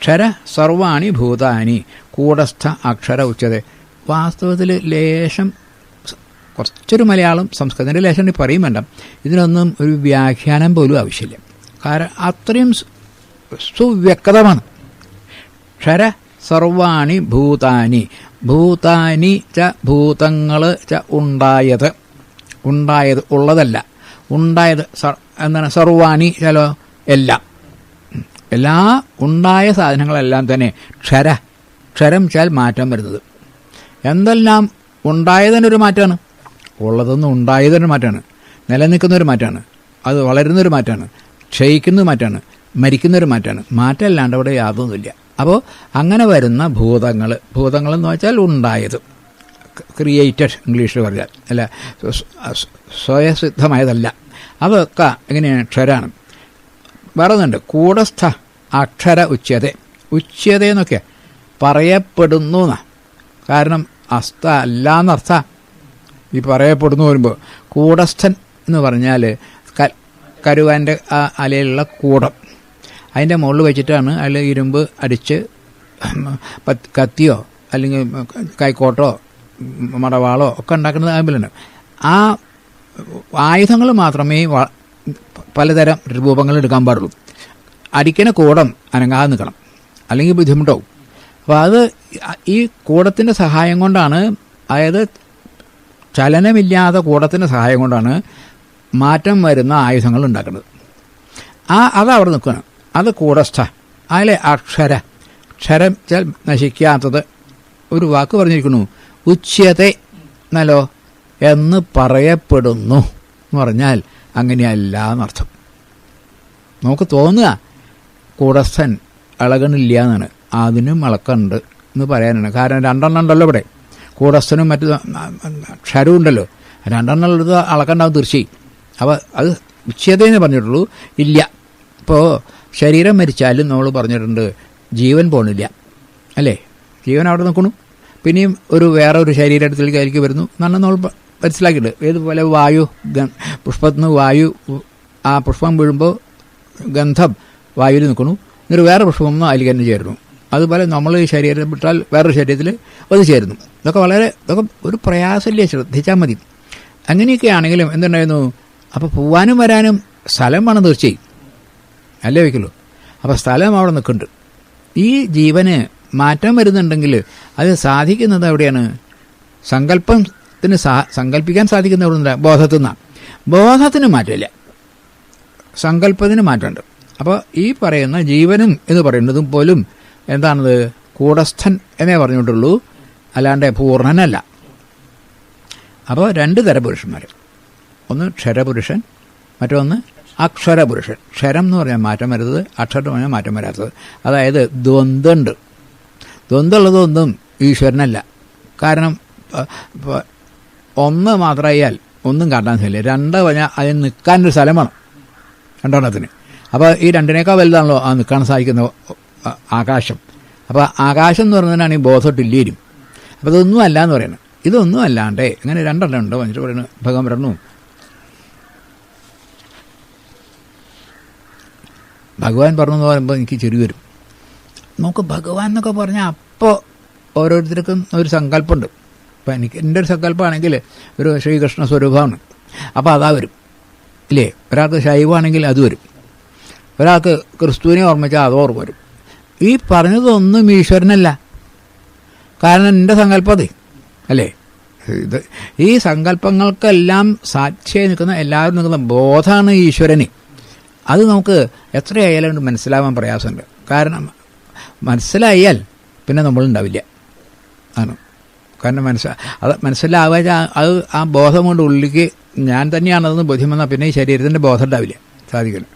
ക്ഷര സർവാണി ഭൂതാനി കൂടസ്ഥ അക്ഷര ഉച്ചത. വാസ്തവത്തിൽ ലേശം കുറച്ചൊരു മലയാളം സംസ്കൃതത്തിൻ്റെ ലേശം പറയും വേണ്ട, ഇതിനൊന്നും ഒരു വ്യാഖ്യാനം പോലും ആവശ്യമില്ല. കാരണം അത്രയും സുവ്യക്തമാണ്. ക്ഷര സർവാണി ഭൂതാനി, ഭൂതാനി ച ഭൂതങ്ങൾ ച ഉണ്ടായത്, ഉള്ളതല്ല, ഉണ്ടായത് എന്താണ്, സർവാണി ചലോ എല്ലാം, എല്ലാ ഉണ്ടായ സാധനങ്ങളെല്ലാം തന്നെ ക്ഷരം ചാൽ മാറ്റം വരുന്നത്. എന്തെല്ലാം ഉണ്ടായതിനൊരു മാറ്റമാണ്, ഉള്ളതൊന്നും ഉണ്ടായതിനൊരു മാറ്റമാണ്, നിലനിൽക്കുന്നൊരു മാറ്റമാണ്, അത് വളരുന്നൊരു മാറ്റമാണ്, ക്ഷയിക്കുന്നൊരു മാറ്റമാണ്, മരിക്കുന്നൊരു മാറ്റമാണ്. മാറ്റമല്ലാണ്ട് അവിടെ യാതൊന്നുമില്ല. അപ്പോൾ അങ്ങനെ വരുന്ന ഭൂതങ്ങൾ എന്ന് വെച്ചാൽ ഉണ്ടായത്, ക്രിയേറ്റഡ് ഇംഗ്ലീഷിൽ പറഞ്ഞാൽ, അല്ല സ്വയസിദ്ധമായതല്ല, അതൊക്കെ എങ്ങനെയാണ്? ക്ഷരാണ്. വേറെ ഒന്നുണ്ട്, കൂടസ്ഥ അക്ഷര ഉച്യത എന്നൊക്കെ പറയപ്പെടുന്നു എന്നാ. കാരണം അസ്ഥ അല്ല എന്നർത്ഥ. ഈ പറയപ്പെടുന്നു വരുമ്പോൾ കൂടസ്ഥൻ എന്ന് പറഞ്ഞാൽ കരുവാൻ്റെ ആ അലയിലുള്ള കൂടം, അതിൻ്റെ മുകളിൽ വെച്ചിട്ടാണ് അതിൽ ഇരുമ്പ് അടിച്ച് കത്തിയോ അല്ലെങ്കിൽ കൈക്കോട്ടോ മടവാളോ ഒക്കെ ഉണ്ടാക്കുന്നത്. അതുപോലെയാണ് ആ ആയുധങ്ങൾ മാത്രമേ പലതരം രൂപങ്ങൾ എടുക്കാൻ പാടുള്ളൂ. അടിക്കണ കൂടം അനങ്ങാതെ നിൽക്കണം, അല്ലെങ്കിൽ ബുദ്ധിമുട്ടാവും. അപ്പോൾ അത് ഈ കൂടത്തിൻ്റെ സഹായം കൊണ്ടാണ്, അതായത് ചലനമില്ലാത്ത കൂടത്തിൻ്റെ സഹായം കൊണ്ടാണ് മാറ്റം വരുന്ന ആയുധങ്ങൾ ഉണ്ടാക്കുന്നത്. അതവിടെ നിൽക്കണം. അത് കൂടസ്ഥ. അതിലെ അക്ഷരം നശിക്കാത്തത്. ഒരു വാക്ക് പറഞ്ഞിരിക്കുന്നു, ഉച്യത്തെ എന്നല്ലോ, എന്ന് പറയപ്പെടുന്നു എന്ന് പറഞ്ഞാൽ അങ്ങനെയല്ല എന്നർത്ഥം. നമുക്ക് തോന്നുക കൂടസ്ഥൻ ഇളകണില്ല എന്നാണ്. അതിനും ഇളക്കുണ്ട് എന്ന് പറയാനാണ്. കാരണം രണ്ടെണ്ണം ഉണ്ടല്ലോ ഇവിടെ, കൂടസ്ഥനും മറ്റു ക്ഷരവും ഉണ്ടല്ലോ. രണ്ടെണ്ണം ഉള്ളത് അളക്കണ്ടാവും തീർച്ചയായും. അപ്പോൾ അത് ഉച്യതയെന്ന് പറഞ്ഞിട്ടുള്ളൂ, ഇല്ല. ഇപ്പോൾ ശരീരം മരിച്ചാലും നമ്മൾ പറഞ്ഞിട്ടുണ്ട് ജീവൻ പോണില്ല, അല്ലേ? ജീവൻ അവിടെ നിൽക്കണു, പിന്നെയും വേറെ ഒരു ശരീരത്തിലേക്ക് വരുന്നു എന്നാണ് നമ്മൾ മനസ്സിലാക്കിയിട്ടുണ്ട്. ഏതുപോലെ വായു, പുഷ്പത്തിൽ നിന്ന് വായു, ആ പുഷ്പം വീഴുമ്പോൾ ഗന്ധം വായുവിൽ നിൽക്കുന്നു, എന്നിട്ട് വേറെ പുഷ്പം ഒന്ന് അതിൽ തന്നെ ചേരുന്നു. അതുപോലെ നമ്മൾ ഈ ശരീരം വിട്ടാൽ വേറൊരു ശരീരത്തിൽ അത് ചേരുന്നു. ഇതൊക്കെ ഒരു പ്രയാസമില്ല, ശ്രദ്ധിച്ചാൽ മതി. അങ്ങനെയൊക്കെ ആണെങ്കിലും എന്തുണ്ടായിരുന്നു, അപ്പോൾ പോവാനും വരാനും സ്ഥലം വേണം തീർച്ചയായും, അല്ലേ വയ്ക്കുള്ളൂ. അപ്പോൾ സ്ഥലം അവിടെ നിൽക്കുന്നുണ്ട്. ഈ ജീവന് മാറ്റം വരുന്നുണ്ടെങ്കിൽ അത് സാധിക്കുന്നത് എവിടെയാണ്? സങ്കല്പിക്കാൻ സാധിക്കുന്ന എവിടെ നിന്നാണ്? ബോധത്തിൽ നിന്നാണ്. ബോധത്തിന് മാറ്റമില്ല, സങ്കല്പത്തിന് മാറ്റമുണ്ട്. അപ്പോൾ ഈ പറയുന്ന ജീവനും എന്ന് പറയുന്നതും പോലും എന്താണത്? കൂടസ്ഥൻ എന്നേ പറഞ്ഞിട്ടുള്ളൂ, അല്ലാണ്ട് പൂർണ്ണനല്ല. അപ്പോൾ രണ്ട് തരം പുരുഷന്മാർ, ഒന്ന് ക്ഷരപുരുഷൻ, മറ്റൊന്ന് അക്ഷരപുരുഷൻ. ക്ഷരം എന്ന് പറഞ്ഞാൽ മാറ്റം വരുന്നത്, അക്ഷരം എന്ന് പറഞ്ഞാൽ മാറ്റം വരാത്തത്. അതായത് ദ്വന്ദ്വമുണ്ട്. ദ്വന്ദ്വമുള്ളതൊന്നും ഈശ്വരനല്ല. കാരണം ഒന്ന് മാത്രമായാൽ ഒന്നും കാട്ടാൻ സാധില്ല. രണ്ട് പറഞ്ഞാൽ അതിന് നിൽക്കാനൊരു സ്ഥലം വേണം രണ്ടെണ്ണത്തിന്. അപ്പോൾ ഈ രണ്ടിനേക്കാൾ വലുതാണല്ലോ ആ നിൽക്കാൻ സാധിക്കുന്ന ആകാശം. അപ്പോൾ ആകാശം എന്ന് പറയുന്നതിനാണ് ഈ ബോധമില്ലേരും. അപ്പോൾ ഇതൊന്നും അല്ല എന്ന് പറയുന്നത്. ഇതൊന്നും അല്ലാണ്ടേ ഇങ്ങനെ രണ്ടെണ്ണം ഉണ്ടോ എന്നിട്ട് പറയുന്നത്. ഭഗവാൻ പറഞ്ഞു, ഭഗവാൻ പറഞ്ഞെന്ന് പറയുമ്പോൾ എനിക്ക് ചെറിയ വരും. നമുക്ക് ഭഗവാൻ എന്നൊക്കെ പറഞ്ഞാൽ അപ്പോൾ ഓരോരുത്തർക്കും ഒരു സങ്കല്പമുണ്ട്. ഇപ്പം എൻ്റെ ഒരു സങ്കല്പമാണെങ്കിൽ ഒരു ശ്രീകൃഷ്ണ സ്വരൂപമാണ്, അപ്പോൾ അതാ വരും, ഇല്ലേ? ഒരാൾക്ക് ശൈവമാണെങ്കിൽ അത് വരും, ഒരാൾക്ക് ക്രിസ്തുവിനെ ഓർമ്മിച്ചാൽ അത് ഓർമ്മ വരും. ഈ പറഞ്ഞതൊന്നും ഈശ്വരനല്ല. കാരണം എൻ്റെ സങ്കല്പം അതെ, അല്ലേ? ഈ സങ്കല്പങ്ങൾക്കെല്ലാം സാക്ഷിയായി നിൽക്കുന്ന, എല്ലാവരും നിൽക്കുന്ന ബോധമാണ് ഈശ്വരന്. അത് നമുക്ക് എത്രയായാലും മനസ്സിലാവാൻ പ്രയാസമുണ്ട്. കാരണം മനസ്സിലായാൽ പിന്നെ നമ്മളുണ്ടാവില്ല ആണ്. കാരണം അത് മനസ്സിലാവാൻ അത് ആ ബോധം കൊണ്ട് ഉള്ളിലേക്ക് ഞാൻ തന്നെയാണതെന്ന് ബോധ്യം വന്നാൽ പിന്നെ ഈ ശരീരത്തിൻ്റെ ബോധം ഉണ്ടാവില്ല, സാധിക്കില്ല.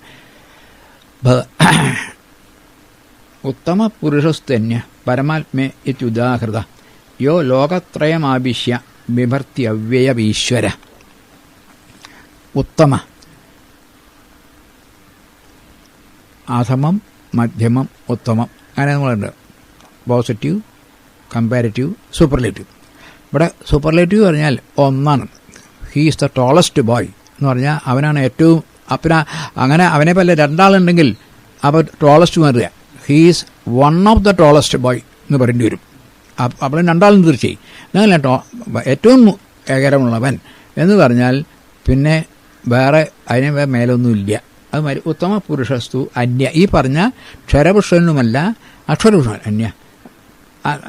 ഉത്തമ പുരുഷസ്തന്യ പരമാത്മേ ഇത്യുദാഹൃത യോ ലോകത്രയമാഭിഷ്യ ബിഭർത്യവ്യയമീശ്വര. ഉത്തമ, അധമം, മധ്യമം, ഉത്തമം, അങ്ങനെ നമ്മളുണ്ട്. Positive, comparative, superlative. ഇവിടെ സൂപ്പർലേറ്റീവ് പറഞ്ഞാൽ ഒന്നാണ്. He is the tallest boy എന്ന് പറഞ്ഞാൽ അവനാണ് ഏറ്റവും. അപ്പം അങ്ങനെ അവനെ പോലെ രണ്ടാളുണ്ടെങ്കിൽ അപ്പോൾ ടോളസ്റ്റ് മാറുക. He is one of the tallest boy എന്ന് പറയേണ്ടി വരും. അപ്പോൾ രണ്ടാളും തീർച്ചയായും അങ്ങനെ ഏറ്റവും ഏകരമുള്ളവൻ എന്ന് പറഞ്ഞാൽ പിന്നെ വേറെ അതിനെ മേലൊന്നുമില്ല. അത് മാതിരി ഉത്തമ പുരുഷസ്തു അന്യ. ഈ പറഞ്ഞ ക്ഷരപുരുഷനുമല്ല അക്ഷരപുരുഷൻ അന്യ.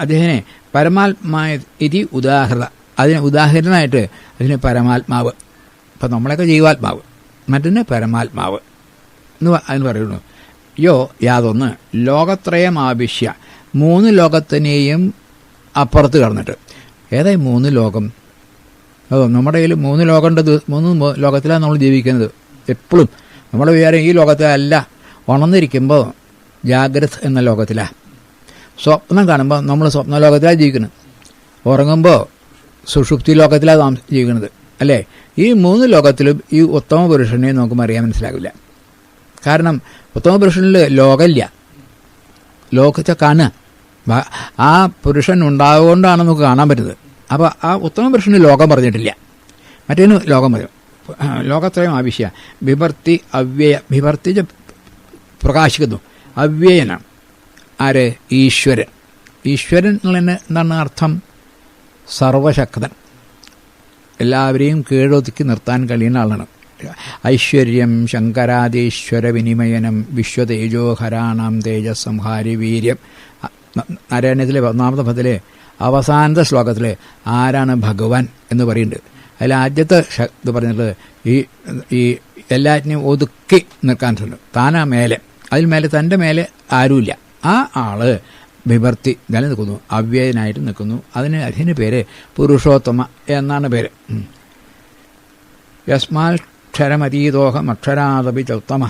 അദ്ദേഹനെ പരമാത്മായ ഇതി ഉദാഹൃത, അതിന് ഉദാഹരണമായിട്ട് അതിന് പരമാത്മാവ്. ഇപ്പം നമ്മളൊക്കെ ജീവാത്മാവ്, മറ്റൊന്ന് പരമാത്മാവ് എന്ന് അതിന് പറയുന്നു. യോ യാതൊന്ന് ലോകത്രയമാഭിഷ്യ, 3 ലോകത്തിനെയും അപ്പുറത്ത് കടന്നിട്ട്. ഏതായി 3 ലോകം? നമ്മുടെ കയ്യിൽ 3 ലോകമുണ്ട്. 3 ലോകത്തിലാണ് നമ്മൾ ജീവിക്കുന്നത് എപ്പോഴും. നമ്മുടെ വിചാരം ഈ ലോകത്തിലല്ല, ഉണർന്നിരിക്കുമ്പോൾ ജാഗ്രത് എന്ന ലോകത്തിലാണ്. സ്വപ്നം കാണുമ്പോൾ നമ്മൾ സ്വപ്നലോകത്തിലാണ് ജീവിക്കുന്നത്, ഉറങ്ങുമ്പോൾ സുഷുപ്തി ലോകത്തിലാണ് ജീവിക്കുന്നത് അല്ലേ. ഈ 3 ലോകത്തിലും ഈ ഉത്തമ പുരുഷനെ നമുക്ക് അറിയാൻ മനസ്സിലാകില്ല. കാരണം ഉത്തമ പുരുഷനിൽ ലോകമില്ല, ലോകത്തെ കാണുക, ആ പുരുഷൻ ഉണ്ടാകൊണ്ടാണ് നമുക്ക് കാണാൻ പറ്റുന്നത്. അപ്പോൾ ആ ഉത്തമ പുരുഷന് ലോകം പറഞ്ഞിട്ടില്ല, മറ്റേന് ലോകം പറയും. ലോകത്രയം ആവശ്യ വിഭർത്തി അവ്യയ, വിഭർത്തി പ്രകാശിക്കുന്നു, അവ്യയനാണ് ആര്? ഈശ്വരൻ. ഈശ്വരൻ എന്നുള്ളതിന് എന്താണ് അർത്ഥം? സർവശക്തൻ, എല്ലാവരെയും കീഴൊതുക്കി നിർത്താൻ കഴിയുന്ന ആളാണ്. ഐശ്വര്യം ശങ്കരാദീശ്വര വിനിമയനം വിശ്വതേജോഹരാണാം തേജസ്സംഹാരി വീര്യം. നാരായണത്തിലെ 1-ാമത്തെ പദത്തിലെ അവസാനത്തെ ശ്ലോകത്തിൽ ആരാണ് ഭഗവാൻ എന്ന് പറയുന്നുണ്ട്. അതിൽ ആദ്യത്തെ ഇത് പറഞ്ഞിട്ടുള്ളത് ഈ എല്ലാറ്റിനെയും ഒതുക്കി നിർക്കാൻ ശ്രമിക്കും. താനാ മേലെ, അതിൽ മേലെ തൻ്റെ മേലെ ആരുമില്ല. ആ ആള് വിഭർത്തി നിലനിൽക്കുന്നു, അവ്യയനായിട്ട് നിൽക്കുന്നു. അതിന് പേര് പുരുഷോത്തമ എന്നാണ് പേര്. യസ്മാക്ഷരമതീതോഹം അക്ഷരാദപി ചോത്തമ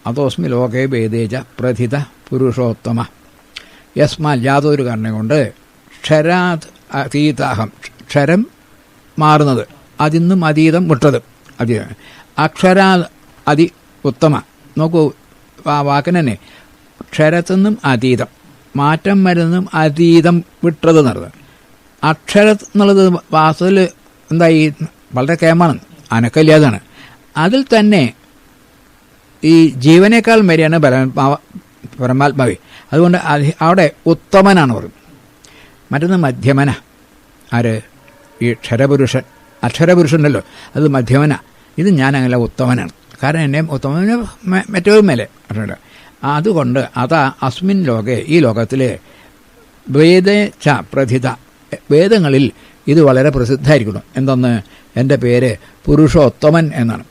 അതോസ്മി ലോകേ ഭേദേജ പ്രഥിത പുരുഷോത്തമ. യസ്മാൽ യാതൊരു കാരണം കൊണ്ട് ക്ഷരാത് അതീതാഹം, ക്ഷരം മാറുന്നത്, അതിന്നും അതീതം വിട്ടത്, അതീതം. അക്ഷരാ അതി ഉത്തമ. നോക്കൂ ആ വാക്കിന് തന്നെ, ക്ഷരത്തുനിന്നും അതീതം, മാറ്റം വരുന്നതും അതീതം വിട്ടത് എന്നുള്ളത്. അക്ഷരം എന്നുള്ളത് വാസ്തവത്തിൽ എന്തായി വളരെ കേമാണ്, അനക്കല്ലാതാണ്. അതിൽ തന്നെ ഈ ജീവനേക്കാൾ വരെയാണ് പരമാത്മാവി. അതുകൊണ്ട് അവിടെ ഉത്തമനാണ് പറയും. മറ്റൊന്ന് മധ്യമന. ആര്? ഈ ക്ഷരപുരുഷൻ, അക്ഷരപുരുഷനുണ്ടല്ലോ, അത് മധ്യമന. ഇത് ഞാൻ അങ്ങനെ ഉത്തമനാണ്, കാരണം എന്നെ ഉത്തമന് മറ്റൊരു മേലെ. അതുകൊണ്ട് അതാ അസ്മിൻ ലോകെ, ഈ ലോകത്തിൽ വേദേ ച പ്രഥിത, വേദങ്ങളിൽ ഇത് വളരെ പ്രസിദ്ധമായിരിക്കണം. എന്തെന്ന്? എൻ്റെ പേര് പുരുഷോത്തമൻ എന്നാണ്.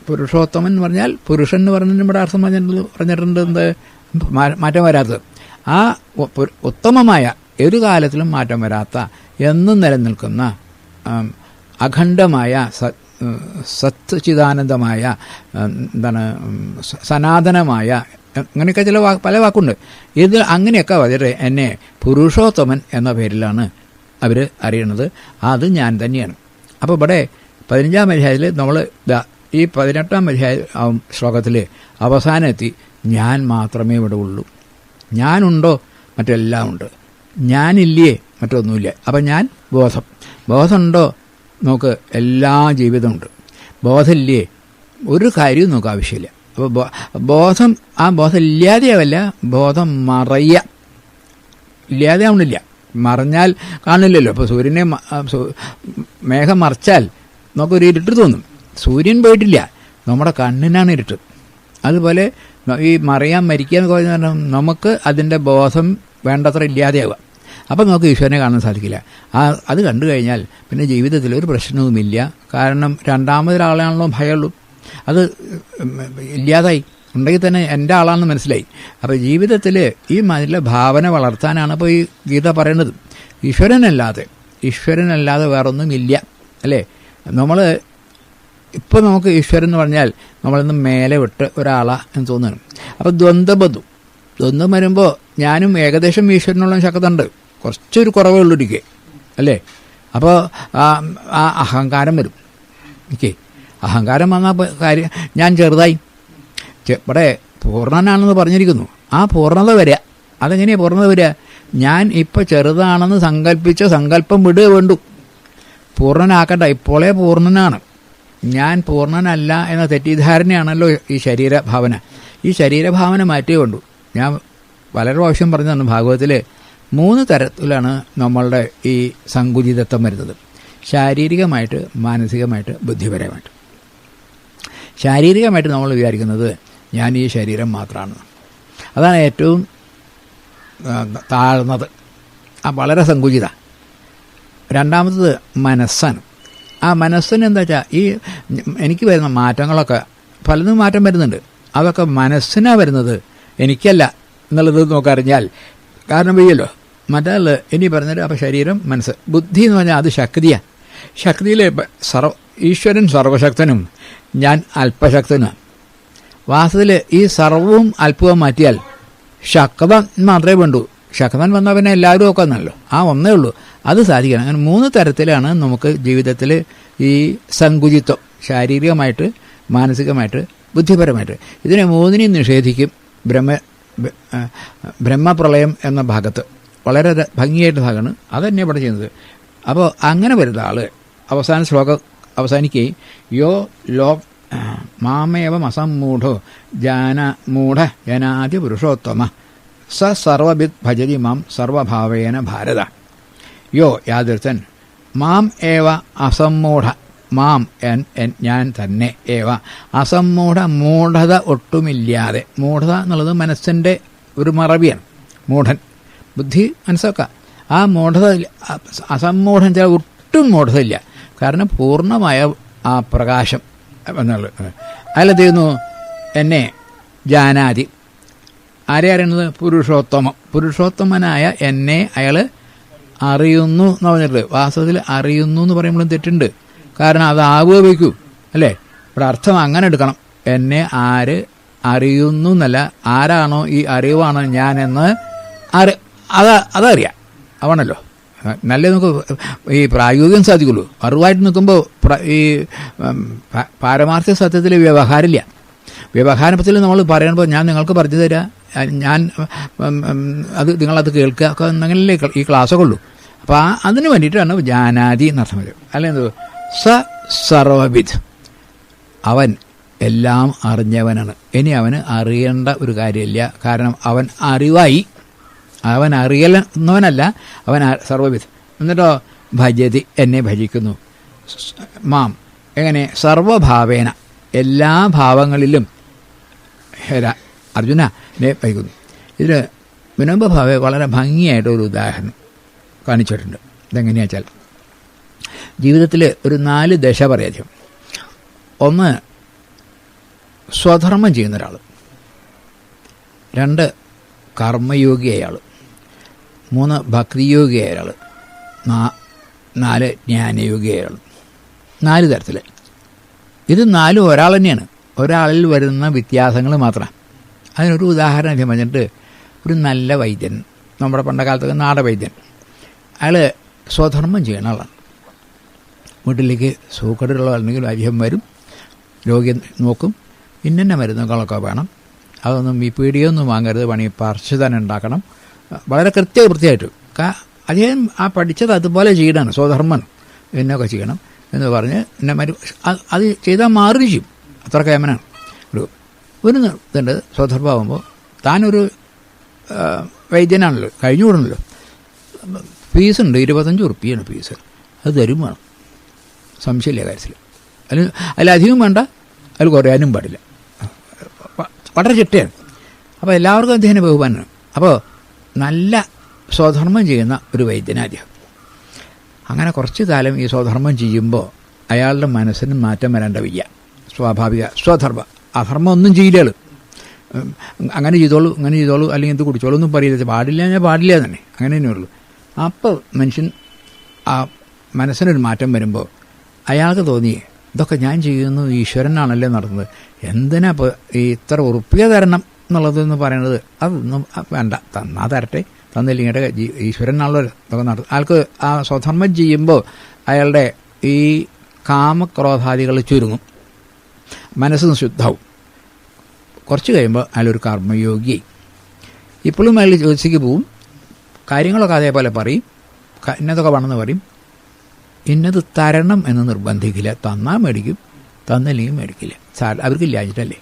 പുരുഷോത്തമൻ എന്ന് പറഞ്ഞാൽ പുരുഷൻ എന്ന് പറഞ്ഞ നമ്മുടെ അർത്ഥം പറഞ്ഞിട്ടുണ്ട് എന്ത്? മാറ്റം വരാത്തത്. ആ ഉത്തമമായ, ഒരു കാലത്തിലും മാറ്റം വരാത്ത, എന്നും നിലനിൽക്കുന്ന അഖണ്ഡമായ സച്ചിദാനന്ദമായ, എന്താണ്, സനാതനമായ, അങ്ങനെയൊക്കെ ചില പല വാക്കുണ്ട്. ഇത് അങ്ങനെയൊക്കെ വന്നിട്ട് എന്നെ പുരുഷോത്തമൻ എന്ന പേരിലാണ് അവർ അറിയണത്. അത് ഞാൻ തന്നെയാണ്. അപ്പോൾ ഇവിടെ 15-ാം അധ്യായത്തിൽ നമ്മൾ ഈ 18-ാം അധ്യായ ശ്ലോകത്തിൽ അവസാനം എത്തി. ഞാൻ മാത്രമേ ഇവിടെ ഉള്ളൂ. ഞാനുണ്ടോ? മറ്റെല്ലാം ഉണ്ട്. ഞാനില്ലേ? മറ്റൊന്നുമില്ല. അപ്പം ഞാൻ ബോധമുണ്ടോ? നമുക്ക് എല്ലാ ജീവിതമുണ്ട്. ബോധമില്ലേ? ഒരു കാര്യവും നമുക്ക് ആവശ്യമില്ല. അപ്പോൾ ബോധം, ആ ബോധം ഇല്ലാതെയാവല്ല, ബോധം ഇല്ലാതെയാവണില്ല. മറഞ്ഞാൽ കാണില്ലല്ലോ. അപ്പോൾ സൂര്യനെ മേഘം മറച്ചാൽ നമുക്കൊരു ഇരുട്ട് തോന്നും. സൂര്യൻ പോയിട്ടില്ല, നമ്മുടെ കണ്ണിനാണ് ഇരുട്ട്. അതുപോലെ ഈ മരിക്കുക എന്ന് പറഞ്ഞാൽ നമുക്ക് അതിൻ്റെ ബോധം വേണ്ടത്ര ഇല്ലാതെയാവുക. അപ്പം നമുക്ക് ഈശ്വരനെ കാണാൻ സാധിക്കില്ല. അത് കണ്ടു കഴിഞ്ഞാൽ പിന്നെ ജീവിതത്തിൽ ഒരു പ്രശ്നവുമില്ല. കാരണം രണ്ടാമതൊരാളാണല്ലോ ഭയമുള്ളൂ, അത് ഇല്ലാതായി. ഉണ്ടെങ്കിൽ തന്നെ എൻ്റെ ആളാണെന്ന് മനസ്സിലായി. അപ്പോൾ ജീവിതത്തിൽ ഈ മതിലെ ഭാവന വളർത്താനാണ് ഇപ്പോൾ ഈ ഗീത പറയുന്നത്. ഈശ്വരനല്ലാതെ വേറൊന്നുമില്ല അല്ലേ. ഇപ്പോൾ നമുക്ക് ഈശ്വരൻ എന്ന് പറഞ്ഞാൽ നമ്മളിന്ന് മേലെ വിട്ട് ഒരാളാ എന്ന് തോന്നുന്നു. അപ്പോൾ ദ്വന്ദ്വം വരുമ്പോൾ ഞാനും ഏകദേശം ഈശ്വരനുള്ള ശക്തമുണ്ട്, കുറച്ചൊരു കുറവേ ഉള്ളിരിക്കെ അല്ലേ. അപ്പോൾ ആ അഹങ്കാരം വരും. അഹങ്കാരം വന്നാൽ കാര്യം ഞാൻ ചെറുതായി. ഇവിടെ പൂർണ്ണനാണെന്ന് പറഞ്ഞിരിക്കുന്നു. ആ പൂർണ്ണത വരിക, അതെങ്ങനെയാണ് പൂർണ്ണത വരിക? ഞാൻ ഇപ്പോൾ ചെറുതാണെന്ന് സങ്കല്പിച്ച സങ്കല്പം വിടുക വേണ്ടു. പൂർണ്ണനാക്കണ്ട, ഇപ്പോഴേ പൂർണ്ണനാണ്. ഞാൻ പൂർണ്ണനല്ല എന്ന തെറ്റിദ്ധാരണയാണല്ലോ ഈ ശരീരഭാവന. ഈ ശരീരഭാവന മാറ്റിയേ വേണ്ടു. ഞാൻ വളരെ പ്രാവശ്യം പറഞ്ഞു തന്നു, ഭാഗവതത്തിൽ 3 തരത്തിലാണ് നമ്മളുടെ ഈ സങ്കുചിതത്വം വരുന്നത്. ശാരീരികമായിട്ട്, മാനസികമായിട്ട്, ബുദ്ധിപരമായിട്ട്. ശാരീരികമായിട്ട് നമ്മൾ വിചാരിക്കുന്നത് ഞാൻ ഈ ശരീരം മാത്രമാണ്. അതാണ് ഏറ്റവും താഴ്ന്നത്, വളരെ സങ്കുചിത. രണ്ടാമത്തത് മനസ്സാണ്. ആ മനസ്സിന് എന്താ വെച്ചാൽ ഈ എനിക്ക് വരുന്ന മാറ്റങ്ങളൊക്കെ പലതും മാറ്റം വരുന്നുണ്ട്. അതൊക്കെ മനസ്സിനാണ് വരുന്നത്, എനിക്കല്ല എന്നുള്ളത് നോക്കറിഞ്ഞാൽ കാരണം വയ്യല്ലോ. മറ്റാൾ ഇനി പറഞ്ഞത് അപ്പോൾ ശരീരം, മനസ്സ്, ബുദ്ധി എന്ന് പറഞ്ഞാൽ അത് ശക്തിയാണ്. ശക്തിയിൽ ഈശ്വരൻ സർവശക്തനും ഞാൻ അല്പശക്തനുമാണ്. വാസ്തവത്തിൽ ഈ സർവവും അല്പവും മാറ്റിയാൽ ശക്ത മാത്രമേ വേണ്ടൂ. ശക്തൻ വന്നാൽ പിന്നെ എല്ലാവരും ഒക്കെ എന്നല്ലോ, ആ ഒന്നേ ഉള്ളൂ, അത് സാധിക്കണം. അങ്ങനെ 3 തരത്തിലാണ് നമുക്ക് ജീവിതത്തിൽ ഈ സങ്കുചിത്വം, ശാരീരികമായിട്ട്, മാനസികമായിട്ട്, ബുദ്ധിപരമായിട്ട്. ഇതിനെ 3നെയും നിഷേധിക്കും ബ്രഹ്മപ്രളയം എന്ന ഭാഗത്ത്. വളരെ ഭംഗിയായിട്ട് ഭാഗമാണ് അതന്നെ ഇവിടെ ചെയ്യുന്നത്. അപ്പോൾ അങ്ങനെ വരുന്ന ആള് അവസാന ശ്ലോകം അവസാനിക്കുകയും യോ ലോ മാമേവം അസമ്മൂഢോ മൂഢ ജനാതി പുരുഷോത്തമ സ സർവവിദ് ഭജതി മാം സർവഭാവേന ഭാരത. യോ യാതൊരുത്തൻ മാം ഏവ അസമ്മൂഢ, മാം ഞാൻ തന്നെ, ഏവ അസമ്മൂഢ, മൂഢത ഒട്ടുമില്ലാതെ. മൂഢത എന്നുള്ളത് മനസ്സിൻ്റെ ഒരു മറവിയാണ്. മൂഢൻ ബുദ്ധി മനസ്സൊക്കെ, ആ മൂഢത അസമ്മൂഢൻ ചില ഒട്ടും മൂഢതയില്ല. കാരണം പൂർണ്ണമായ ആ പ്രകാശം എന്നുള്ളത്. അയാളെന്ത് ചെയ്യുന്നു? എന്നെ ജാനാതി. ആരെ അറിയുന്നത്? പുരുഷോത്തമനായ എന്നെ അയാൾ അറിയുന്നു എന്ന് പറഞ്ഞിട്ട്, വാസ്തവത്തിൽ അറിയുന്നു എന്ന് പറയുമ്പോഴും തെറ്റുണ്ട്. കാരണം അത് ആവുക വയ്ക്കൂ അല്ലേ? ഇവിടെ അർത്ഥം അങ്ങനെ എടുക്കണം. എന്നെ ആര് അറിയുന്നു എന്നല്ല, ആരാണോ ഈ അറിവാണോ ഞാനെന്ന് അതറിയാം. അവണല്ലോ നല്ല നമുക്ക് ഈ പ്രായോഗികം സാധിക്കുള്ളൂ. അറിവായിട്ട് നിൽക്കുമ്പോൾ ഈ പാരമാർത്ഥിക സത്യത്തിൽ വ്യവഹാരമില്ല. വ്യവഹാരത്തിൽ നമ്മൾ പറയുമ്പോൾ ഞാൻ നിങ്ങൾക്ക് പറഞ്ഞു തരാം, ഞാൻ നിങ്ങളത് കേൾക്കുക ഒക്കെ എന്നങ്ങനല്ലേ ഈ ക്ലാസ്സൊക്കെ ഉള്ളൂ. അപ്പോൾ അതിന് വേണ്ടിയിട്ടാണ് ജാനാതി എന്നർത്ഥം വരും. അല്ലെങ്കിൽ സ സർവവിദ്, അവൻ എല്ലാം അറിഞ്ഞവനാണ്. ഇനി അവന് അറിയേണ്ട ഒരു കാര്യമില്ല. കാരണം അവൻ അറിവായി. അവൻ അറിയുന്നവനല്ല, അവൻ സർവവിധ. എന്നിട്ടോ ഭജതി, എന്നെ ഭജിക്കുന്നു. മാം എങ്ങനെ? സർവഭാവേന, എല്ലാ ഭാവങ്ങളിലും അർജുന എന്നെ ഭജിക്കുന്നു. ഇതിൽ വിനോബ ഭാവെ വളരെ ഭംഗിയായിട്ടൊരു ഉദാഹരണം കാണിച്ചിട്ടുണ്ട്. ഇതെങ്ങനെയാ വെച്ചാൽ, ജീവിതത്തിൽ ഒരു 4 ദശ പറയാം. ഒന്ന് സ്വധർമ്മം ചെയ്യുന്ന ഒരാൾ, 2 കർമ്മയോഗിയായ ആൾ, 3 ഭക്തിയോഗിയായ ആൾ, 4 ജ്ഞാനയോഗിയായ ആൾ. 4 തരത്തിൽ. ഇത് 4 ഒരാൾ തന്നെയാണ്. ഒരാളിൽ വരുന്ന വ്യത്യാസങ്ങൾ മാത്രമാണ്. അതിനൊരു ഉദാഹരണം പറഞ്ഞിട്ട്, ഒരു നല്ല വൈദ്യൻ, നമ്മുടെ പണ്ടകാലത്തൊക്കെ നാടവൈദ്യൻ, അയാൾ സ്വധർമ്മം ചെയ്യുന്ന ആളാണ്. വീട്ടിലേക്ക് സൂക്കടുള്ള അല്ലെങ്കിൽ അരിഹം വരും, രോഗിയെ നോക്കും, ഇന്ന മരുന്നുകളൊക്കെ വേണം, അതൊന്നും ഈ പീടിയൊന്നും വാങ്ങരുത്, പണി പറിച്ച് തന്നെ ഉണ്ടാക്കണം, വളരെ കൃത്യവൃത്തിയായിട്ട്. അദ്ദേഹം ആ പഠിച്ചത് അതുപോലെ ചെയ്യണം, സ്വധർമ്മം എന്നൊക്കെ ചെയ്യണം എന്ന് പറഞ്ഞ് അത് ചെയ്താൽ മാറി ചെയ്യും. അത്ര കേമനാണ്. ഒരു ഇതുണ്ട്, സ്വധർമ്മമാകുമ്പോൾ താനൊരു വൈദ്യനാണല്ലോ, കഴിഞ്ഞുകൂടണല്ലോ. ഫീസുണ്ട്, 25 ഉറുപ്പിയാണ് ഫീസ്. അത് തരും വേണം, സംശയമില്ല കാര്യത്തിൽ. അതിലധികം വേണ്ട, അതിൽ കുറയാനും പാടില്ല. വളരെ ചിട്ടയാണ്. അപ്പോൾ എല്ലാവർക്കും അദ്ദേഹത്തിന് ബഹുമാനമാണ്. അപ്പോൾ നല്ല സ്വധർമ്മം ചെയ്യുന്ന ഒരു വൈദ്യനാദ്യം. അങ്ങനെ കുറച്ച് കാലം ഈ സ്വധർമ്മം ചെയ്യുമ്പോൾ അയാളുടെ മനസ്സിന് മാറ്റം വരേണ്ട വയ്യ. സ്വാഭാവിക സ്വധർമ്മം, അധർമ്മം ഒന്നും ചെയ്യില്ല. അങ്ങനെ ചെയ്തോളൂ, ഇങ്ങനെ ചെയ്തോളൂ, അല്ലെങ്കിൽ ഇത് കുടിച്ചോളൂ ഒന്നും പറയില്ല. പാടില്ല, ഞാൻ പാടില്ല തന്നെ, അങ്ങനെ തന്നെയുള്ളൂ. അപ്പോൾ മനുഷ്യൻ ആ മനസ്സിനൊരു മാറ്റം വരുമ്പോൾ അയാൾക്ക് തോന്നി, ഇതൊക്കെ ഞാൻ ചെയ്യുന്നു, ഈശ്വരനാണല്ലേ നടത്തുന്നത്, എന്തിനാ ഇപ്പോൾ ഈ ഇത്ര ഉറുപ്പിക തരണം എന്നുള്ളതെന്ന് പറയുന്നത്? അതൊന്നും വേണ്ട, തന്നാൽ തരട്ടെ, തന്നില്ലെങ്കിൽ ഈശ്വരനാണല്ലോ ഇതൊക്കെ നടത്തും. അയാൾക്ക് ആ സ്വധർമ്മം ചെയ്യുമ്പോൾ അയാളുടെ ഈ കാമക്രോധാദികൾ ചുരുങ്ങും, മനസ്സ് ശുദ്ധാവും. കുറച്ച് കഴിയുമ്പോൾ അയാളൊരു കർമ്മയോഗിയായി. ഇപ്പോഴും അയാൾ ചികിത്സയ്ക്ക് പോവും, കാര്യങ്ങളൊക്കെ അതേപോലെ പറയും, ഇന്നതൊക്കെ വേണമെന്ന് പറയും. ഇന്നത് തരണം എന്ന് നിർബന്ധിക്കില്ല. തന്നാൽ മേടിക്കും, തന്നില്ലെങ്കിൽ മേടിക്കില്ല. അവർക്കില്ല ആയിട്ടല്ലേ.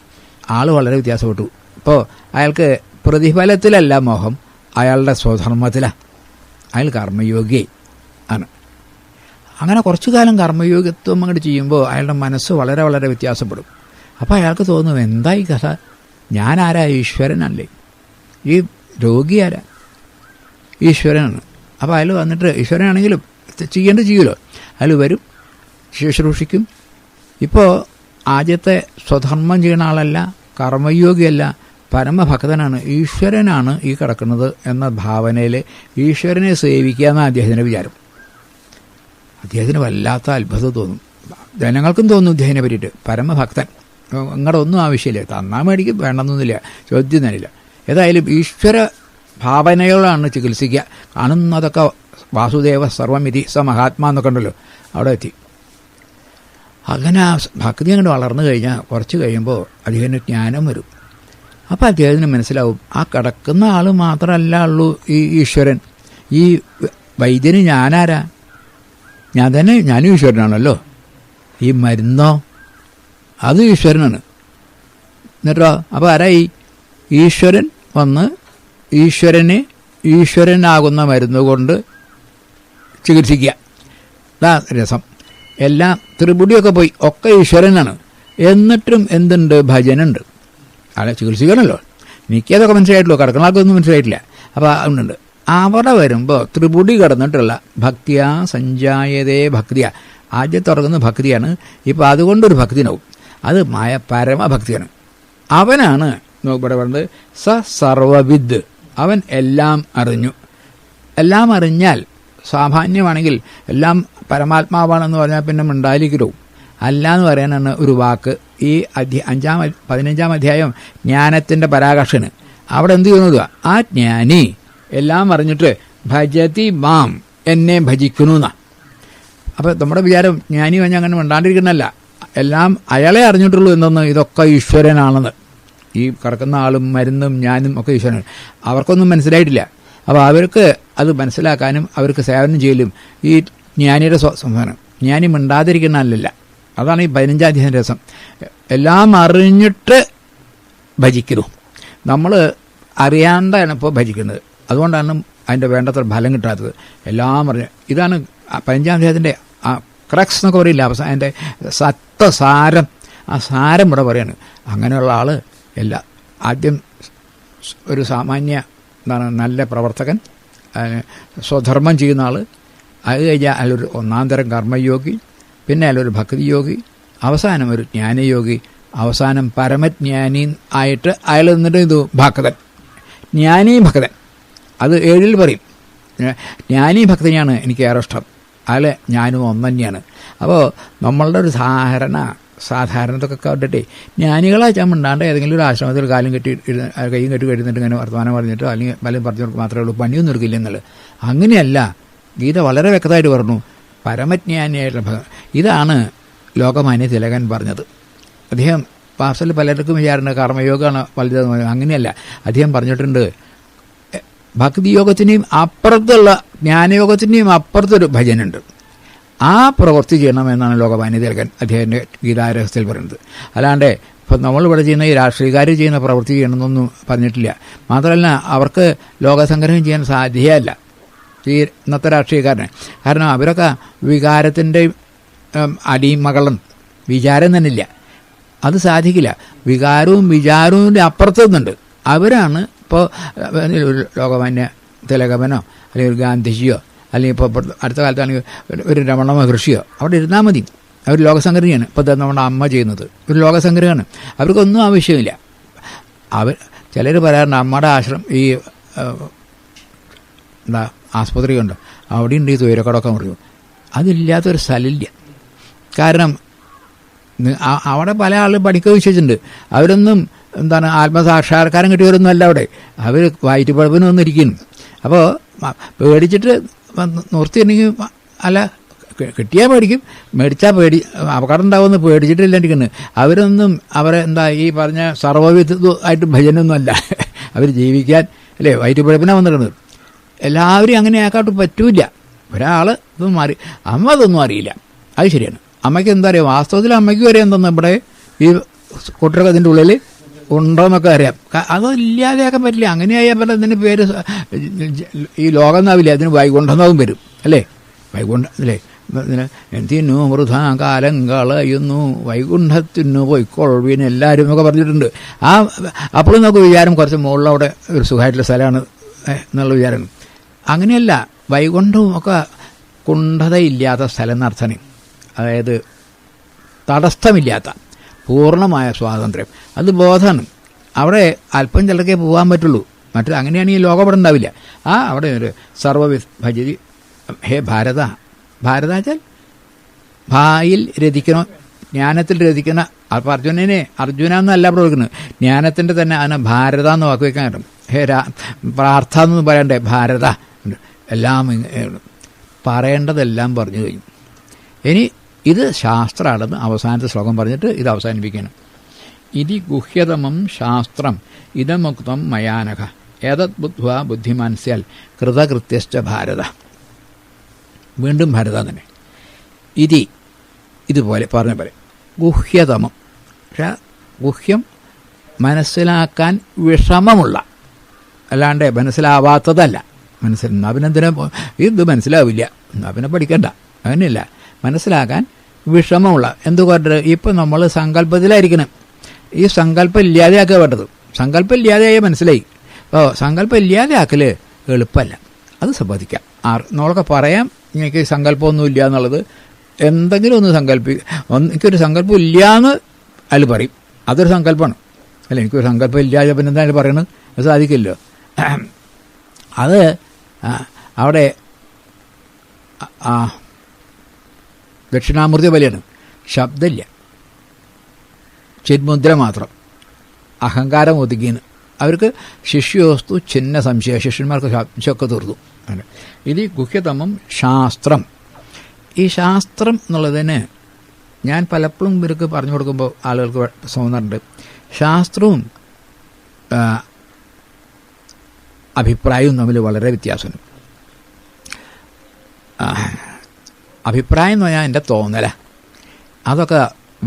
ആൾ വളരെ വ്യത്യാസപ്പെട്ടു. ഇപ്പോൾ അയാൾക്ക് പ്രതിഫലത്തിലല്ല മോഹം, അയാളുടെ സ്വധർമ്മത്തിലാണ്. അയാൾ കർമ്മയോഗിയായി ആണ്. അങ്ങനെ കുറച്ചു കാലം കർമ്മയോഗിത്വം അങ്ങോട്ട് ചെയ്യുമ്പോൾ അയാളുടെ മനസ്സ് വളരെ വളരെ വ്യത്യാസപ്പെടും. അപ്പോൾ അയാൾക്ക് തോന്നും, എന്തായി കഥ, ഞാനാരാ? ഈശ്വരനല്ലേ. ഈ രോഗി ആരാ? ഈശ്വരനാണ്. അപ്പോൾ അയാൾ വന്നിട്ട് ഈശ്വരനാണെങ്കിലും ചെയ്യേണ്ടത് ചെയ്യുമല്ലോ. അയാൾ വരും, ശുശ്രൂഷിക്കും. ഇപ്പോൾ ആദ്യത്തെ സ്വധർമ്മം ചെയ്യുന്ന ആളല്ല, കർമ്മയോഗിയല്ല, പരമഭക്തനാണ്, ഈശ്വരനാണ് ഈ കിടക്കുന്നത് എന്ന ഭാവനയിൽ ഈശ്വരനെ സേവിക്കുക എന്നാണ് അദ്ദേഹത്തിൻ്റെ വിചാരം. അദ്ദേഹത്തിന് വല്ലാത്ത അത്ഭുതം തോന്നും. ജനങ്ങൾക്കും തോന്നും ഇദ്ദേഹത്തിനെ പറ്റിയിട്ട്. പരമഭക്തൻ, ഇങ്ങടെ ഒന്നും ആവശ്യമില്ല, തന്നാൽ മേടിക്കും, വേണമെന്നൊന്നുമില്ല, ചോദ്യം തന്നില്ല. ഏതായാലും ഈശ്വര ഭാവനകളാണ് ചികിത്സിക്കുക. കാണുന്നതൊക്കെ വാസുദേവ സർവമിതി സ മഹാത്മാ എന്നൊക്കെ ഉണ്ടല്ലോ, അവിടെ എത്തി. അങ്ങനെ ആ ഭക്തി അങ്ങോട്ട് വളർന്നു കഴിഞ്ഞാൽ കുറച്ച് കഴിയുമ്പോൾ അദ്ദേഹത്തിന് ജ്ഞാനം വരും. അപ്പോൾ അദ്ദേഹത്തിന് മനസ്സിലാവും ആ കിടക്കുന്ന ആൾ മാത്രമല്ല ഉള്ളൂ ഈ ഈശ്വരൻ. ഈ വൈദ്യന് ഞാനാരാ? ഞാനും ഈശ്വരനാണല്ലോ. ഈ മരുന്നോ അത് ഈശ്വരനാണ്. എന്നിട്ടോ അപ്പോൾ ആരായി? ഈശ്വരൻ വന്ന് ഈശ്വരനാകുന്ന മരുന്ന് കൊണ്ട് ചികിത്സിക്കുക. അതാ രസം. എല്ലാം ത്രിപുടിയൊക്കെ പോയി, ഒക്കെ ഈശ്വരനാണ്. എന്നിട്ടും എന്തുണ്ട്? ഭജനുണ്ട്. അതെ, ചികിത്സിക്കണമല്ലോ. എനിക്കതൊക്കെ മനസ്സിലായിട്ടുള്ളൂ, കിടക്കുന്ന ആൾക്കൊന്നും മനസ്സിലായിട്ടില്ല. അപ്പോൾ അതുകൊണ്ട് അവിടെ വരുമ്പോൾ ത്രിപുടി കിടന്നിട്ടുള്ള ഭക്തിയാ സഞ്ജായതേ ഭക്തിയാ. ആദ്യം തുടങ്ങുന്ന ഭക്തിയാണ്. ഇപ്പോൾ അതുകൊണ്ടൊരു ഭക്തിനാവും. അത് പരമഭക്തിയാണ്. അവനാണ് ഇവിടെ പറഞ്ഞത് സ സർവവിദ്. അവൻ എല്ലാം അറിഞ്ഞു. എല്ലാം അറിഞ്ഞാൽ സാമാന്യമാണെങ്കിൽ എല്ലാം പരമാത്മാവാണെന്ന് പറഞ്ഞാൽ പിന്നെ മിണ്ടാലിക്കലോ അല്ല എന്ന് പറയാനാണ് ഒരു വാക്ക്. ഈ 15-ാം അധ്യായം ജ്ഞാനത്തിൻ്റെ പരാകാഷ്ഠന്. അവിടെ എന്ത് ചെയ്യുന്നത്? ആ ജ്ഞാനി എല്ലാം അറിഞ്ഞിട്ട് ഭജതി മാം, എന്നെ ഭജിക്കുന്നു എന്നാ. അപ്പം നമ്മുടെ വിചാരം ജ്ഞാനി പറഞ്ഞാൽ അങ്ങനെ മിണ്ടാണ്ടിരിക്കുന്നല്ല. എല്ലാം അയാളെ അറിഞ്ഞിട്ടുള്ളൂ എന്തെന്ന്, ഇതൊക്കെ ഈശ്വരനാണെന്ന്. ഈ കിടക്കുന്ന ആളും മരുന്നും ഞാനും ഒക്കെ ഈശ്വരൻ. അവർക്കൊന്നും മനസ്സിലായിട്ടില്ല. അപ്പോൾ അവർക്ക് അത് മനസ്സിലാക്കാനും അവർക്ക് സേവനം ചെയ്യലും ഈ ജ്ഞാനിയുടെ സംസാരം. ജ്ഞാനി മിണ്ടാതിരിക്കുന്നതല്ല. അതാണ് ഈ 15-ാം അധ്യായം രസം. എല്ലാം അറിഞ്ഞിട്ട് ഭജിക്കുന്നു. നമ്മൾ അറിയാണ്ടാണ് ഇപ്പോൾ ഭജിക്കുന്നത്. അതുകൊണ്ടാണ് അതിൻ്റെ വേണ്ടത്ര ഫലം കിട്ടാത്തത്. എല്ലാം അറിഞ്ഞ് ഇതാണ് 15-ാം അധ്യായത്തിൻ്റെ ആ ക്രക്സ് എന്നൊക്കെ പറയില്ല, അവസാനം അതിൻ്റെ സത്വസാരം. ആ സാരം ഇവിടെ പറയാണ്. അങ്ങനെയുള്ള ആൾ ആദ്യം ഒരു സാമാന്യ നല്ല പ്രവർത്തകൻ, സ്വധർമ്മം ചെയ്യുന്ന ആൾ. അത് കഴിഞ്ഞാൽ അയാളൊരു ഒന്നാം തരം കർമ്മയോഗി, പിന്നെ അയാളൊരു ഭക്തി യോഗി, അവസാനം ഒരു ജ്ഞാനയോഗി, അവസാനം പരമജ്ഞാനി ആയിട്ട് അയാൾ നിന്നിട്ട് ഇത് ഭക്തൻ. ജ്ഞാനി ഭക്തൻ അത് 7-ൽ പറയും. ജ്ഞാനി ഭക്തനെയാണ് എനിക്ക് ഏറെ ഇഷ്ടം. അയാൾ ഞാനും ഒന്ന് തന്നെയാണ്. അപ്പോൾ നമ്മളുടെ ഒരു സാധാരണതൊക്കെ കണ്ടിട്ടേ ജ്ഞാനികളാച്ചാൽ മിണ്ടാണ്ട് ഏതെങ്കിലും ഒരു ആശ്രമത്തിൽ കാലും കെട്ടി കൈയും കെട്ടി കഴിയുന്നിട്ട് ഇങ്ങനെ വർത്തമാനം പറഞ്ഞിട്ടോ അല്ലെങ്കിൽ പലരും പറഞ്ഞവർക്ക് മാത്രമേ ഉള്ളൂ, പണിയൊന്നും എടുക്കില്ല എന്നുള്ളത്. അങ്ങനെയല്ല. ഗീത വളരെ വ്യക്തമായിട്ട് പറഞ്ഞു, പരമജ്ഞാനിയായിട്ടുള്ള ഇതാണ് ലോകമാന്യ തിലകൻ പറഞ്ഞത്. അദ്ദേഹം വാസ്തവത്തിൽ പലർക്കും വിചാരമുണ്ട് കർമ്മയോഗമാണ് വലുതെന്ന് പറയുന്നത്. അങ്ങനെയല്ല. അദ്ദേഹം പറഞ്ഞിട്ടുണ്ട് ഭക്തിയോഗത്തിൻ്റെയും അപ്പുറത്തുള്ള ജ്ഞാനയോഗത്തിൻ്റെയും അപ്പുറത്തൊരു ഭജനുണ്ട്. ആ പ്രവൃത്തി ചെയ്യണമെന്നാണ് ലോകമാന്യ തിലകൻ അദ്ദേഹത്തിൻ്റെ ഗീതാരഹസ്യത്തിൽ പറയുന്നത്. അല്ലാണ്ട് ഇപ്പം നമ്മളിവിടെ ചെയ്യുന്ന ഈ രാഷ്ട്രീയക്കാർ ചെയ്യുന്ന പ്രവൃത്തി ചെയ്യണമെന്നൊന്നും പറഞ്ഞിട്ടില്ല. മാത്രമല്ല അവർക്ക് ലോകസംഗ്രഹം ചെയ്യാൻ സാധ്യമല്ല ഈ ഇന്നത്തെ രാഷ്ട്രീയക്കാരന്. കാരണം അവരൊക്കെ വികാരത്തിൻ്റെ അടിമകളും വിചാരം തന്നെ ഇല്ല. അത് സാധിക്കില്ല. വികാരവും വിചാരവും അപ്പുറത്ത് നിന്നുണ്ട്. അവരാണ് ഇപ്പോൾ ലോകമാന്യ തിലകമനോ അല്ലെങ്കിൽ ഒരു ഗാന്ധിജിയോ അല്ലെങ്കിൽ ഇപ്പോൾ അടുത്ത കാലത്താണെങ്കിൽ ഒരു രമണ മഹർഷിയോ അവിടെ ഇരുന്നാൽ മതി. അവർ ലോകസംഗ്രഹമാണ്. ഇപ്പോൾ നമ്മുടെ അമ്മ ചെയ്യുന്നത് ഒരു ലോകസംഗ്രഹമാണ്. അവർക്കൊന്നും ആവശ്യമില്ല. ചിലർ പറയാറുണ്ട് അമ്മയുടെ ആശ്രമം ഈ ആസ്പത്രി ഉണ്ട്, അവിടെ ഉണ്ട് ഈ തുയരക്കടമൊക്കെ പറയും. അതില്ലാത്തൊരു സ്ഥലമില്ല. കാരണം അവിടെ പല ആളും പഠിക്കുക വിശ്വസിച്ചിട്ടുണ്ട്. അവരൊന്നും ആത്മസാക്ഷാത്കാരം കിട്ടിയവരൊന്നും അല്ല അവിടെ. അവർ വയറ്റുപഴപ്പിന് വന്നിരിക്കുന്നു. അപ്പോൾ പേടിച്ചിട്ട് നിർത്തിയിട്ടുണ്ടെങ്കിൽ അല്ല കിട്ടിയാൽ പേടിക്കും, മേടിച്ചാൽ അപകടം ഉണ്ടാവുമെന്ന് പേടിച്ചിട്ടില്ലാണ്ടിരിക്കുന്നത്. അവരൊന്നും ഈ പറഞ്ഞ സർവ്വവിധമായിട്ട് ഭജനൊന്നും അല്ല. അവർ ജീവിക്കാൻ അല്ലേ വയറ്റുപഴപ്പിനാണ് വന്നിരിക്കുന്നത്. എല്ലാവരും അങ്ങനെ ആക്കാട്ട് പറ്റൂല. ഒരാൾ ഇതൊന്നും മാറി. അമ്മ അതൊന്നും അറിയില്ല. അത് ശരിയാണ്. അമ്മയ്ക്ക് എന്താ അറിയാം? വാസ്തവത്തിൽ അമ്മയ്ക്ക് വരെ എന്തെന്ന് ഇവിടെ ഈ കുട്ടികൾക്ക് അതിൻ്റെ ഉള്ളിൽ ഉണ്ടോയെന്നൊക്കെ അറിയാം. അതില്ലാതെയാക്കാൻ പറ്റില്ല. അങ്ങനെയായാൽ പല ഇതിന് പേര് ഈ ലോകം എന്നാവില്ല, അതിന് വൈകുണ്ഠനാവും വരും അല്ലേ? വൈകുണ്ഠം അല്ലേ? എന്തിനു വൃഥാ കാലം കളയുന്നു വൈകുണ്ഠത്തിനു പോയിക്കൊള്ളുവിന് എല്ലാവരും എന്നൊക്കെ പറഞ്ഞിട്ടുണ്ട്. അപ്പോഴും നമുക്ക് വിചാരം കുറച്ച് മുകളിലവിടെ ഒരു സുഖമായിട്ടുള്ള സ്ഥലമാണ് എന്നുള്ള വിചാരം. അങ്ങനെയല്ല. വൈകുണ്ഠവും ഒക്കെ കുണ്ഠതയില്ലാത്ത സ്ഥലം എന്നർത്ഥമാണ്. അതായത് തടസ്സമില്ലാത്ത പൂർണ്ണമായ സ്വാതന്ത്ര്യം. അത് ബോധമാണ്. അവിടെ അല്പം ചിലർക്കേ പോകാൻ പറ്റുള്ളൂ. മറ്റു അങ്ങനെയാണെങ്കിൽ ഈ ലോകം അവിടെ ഉണ്ടാവില്ല. അവിടെ ഒരു ഭജതി ഹേ ഭാരത. ഭാരത വെച്ചാൽ ഭായിൽ രതിക്കണോ, ജ്ഞാനത്തിൽ രതിക്കണ. അപ്പോൾ അർജുന എന്നല്ല പ്രവർത്തിക്കുന്നത്. ജ്ഞാനത്തിൻ്റെ തന്നെ അതിനെ ഭാരത എന്ന് വാക്ക് വയ്ക്കാൻ കിട്ടും. പ്രാർത്ഥ എന്ന് പറയണ്ടേ, ഭാരത, എല്ലാം പറയേണ്ടതെല്ലാം പറഞ്ഞു കഴിഞ്ഞു. ഇനി ഇത് ശാസ്ത്രമാണെന്ന് അവസാനത്തെ ശ്ലോകം പറഞ്ഞിട്ട് ഇത് അവസാനിപ്പിക്കണം. ഇതി ഗുഹ്യതമം ശാസ്ത്രം ഇതമുക്തം മയാനഘ ഏതത് ബുദ്ധ്വാ ബുദ്ധിമാൻ സ്യാൽ കൃതകൃത്യശ്ച ഭാരത. വീണ്ടും ഭാരത തന്നെ. ഇതി ഇതുപോലെ പറഞ്ഞ പോലെ ഗുഹ്യതമം, പക്ഷേ ഗുഹ്യം മനസ്സിലാക്കാൻ വിഷമമുള്ള, അല്ലാണ്ട് മനസ്സിലാവാത്തതല്ല. എന്നാ പിന്നെ എന്തിനാ ഇത് മനസ്സിലാവില്ല, എന്നാ പിന്നെ പഠിക്കണ്ട, അങ്ങനെയല്ല. മനസ്സിലാക്കാൻ വിഷമമുള്ള. എന്തുകൊണ്ട് ഇപ്പം നമ്മൾ സങ്കല്പത്തിലായിരിക്കണം. ഈ സങ്കല്പം ഇല്ലാതെയാക്കുക വേണ്ടത്. സങ്കല്പം ഇല്ലാതെയായ മനസ്സിലായി. അപ്പോൾ സങ്കല്പം ഇല്ലാതെയാക്കൽ എളുപ്പമല്ല, അത് സമ്മതിക്കാം. നമ്മളൊക്കെ പറയാം എനിക്ക് സങ്കല്പമൊന്നും ഇല്ല എന്നുള്ളത്. എന്തെങ്കിലും ഒന്ന് എനിക്കൊരു സങ്കല്പം ഇല്ല എന്ന് അതിൽ പറയും, അതൊരു സങ്കല്പമാണ്. അല്ല, എനിക്കൊരു സങ്കല്പം ഇല്ലാതെ പിന്നെ എന്തായാലും പറയണത്, അത് സാധിക്കില്ലല്ലോ. അത് അവിടെ ദക്ഷിണാമൂർത്തി പോലെയാണ്. ശബ്ദമില്ല, ചിന്മുദ്ര മാത്രം, അഹങ്കാരം ഒതുക്കിയെന്ന്. അവർക്ക് ശിഷ്യോസ്തു ചിന്ന സംശയ, ശിഷ്യന്മാർക്ക് സംശയമൊക്കെ തീർന്നു. ഇത് ഗുഹ്യതമം ശാസ്ത്രം. ഈ ശാസ്ത്രം എന്നുള്ളതിന് ഞാൻ പലപ്പോഴും ഇവർക്ക് പറഞ്ഞു കൊടുക്കുമ്പോൾ ആളുകൾക്ക് തോന്നാറുണ്ട്, ശാസ്ത്രവും അഭിപ്രായവും തമ്മിൽ വളരെ വ്യത്യാസമുണ്ട്. അഭിപ്രായം എന്ന് പറഞ്ഞാൽ എൻ്റെ തോന്നല, അതൊക്കെ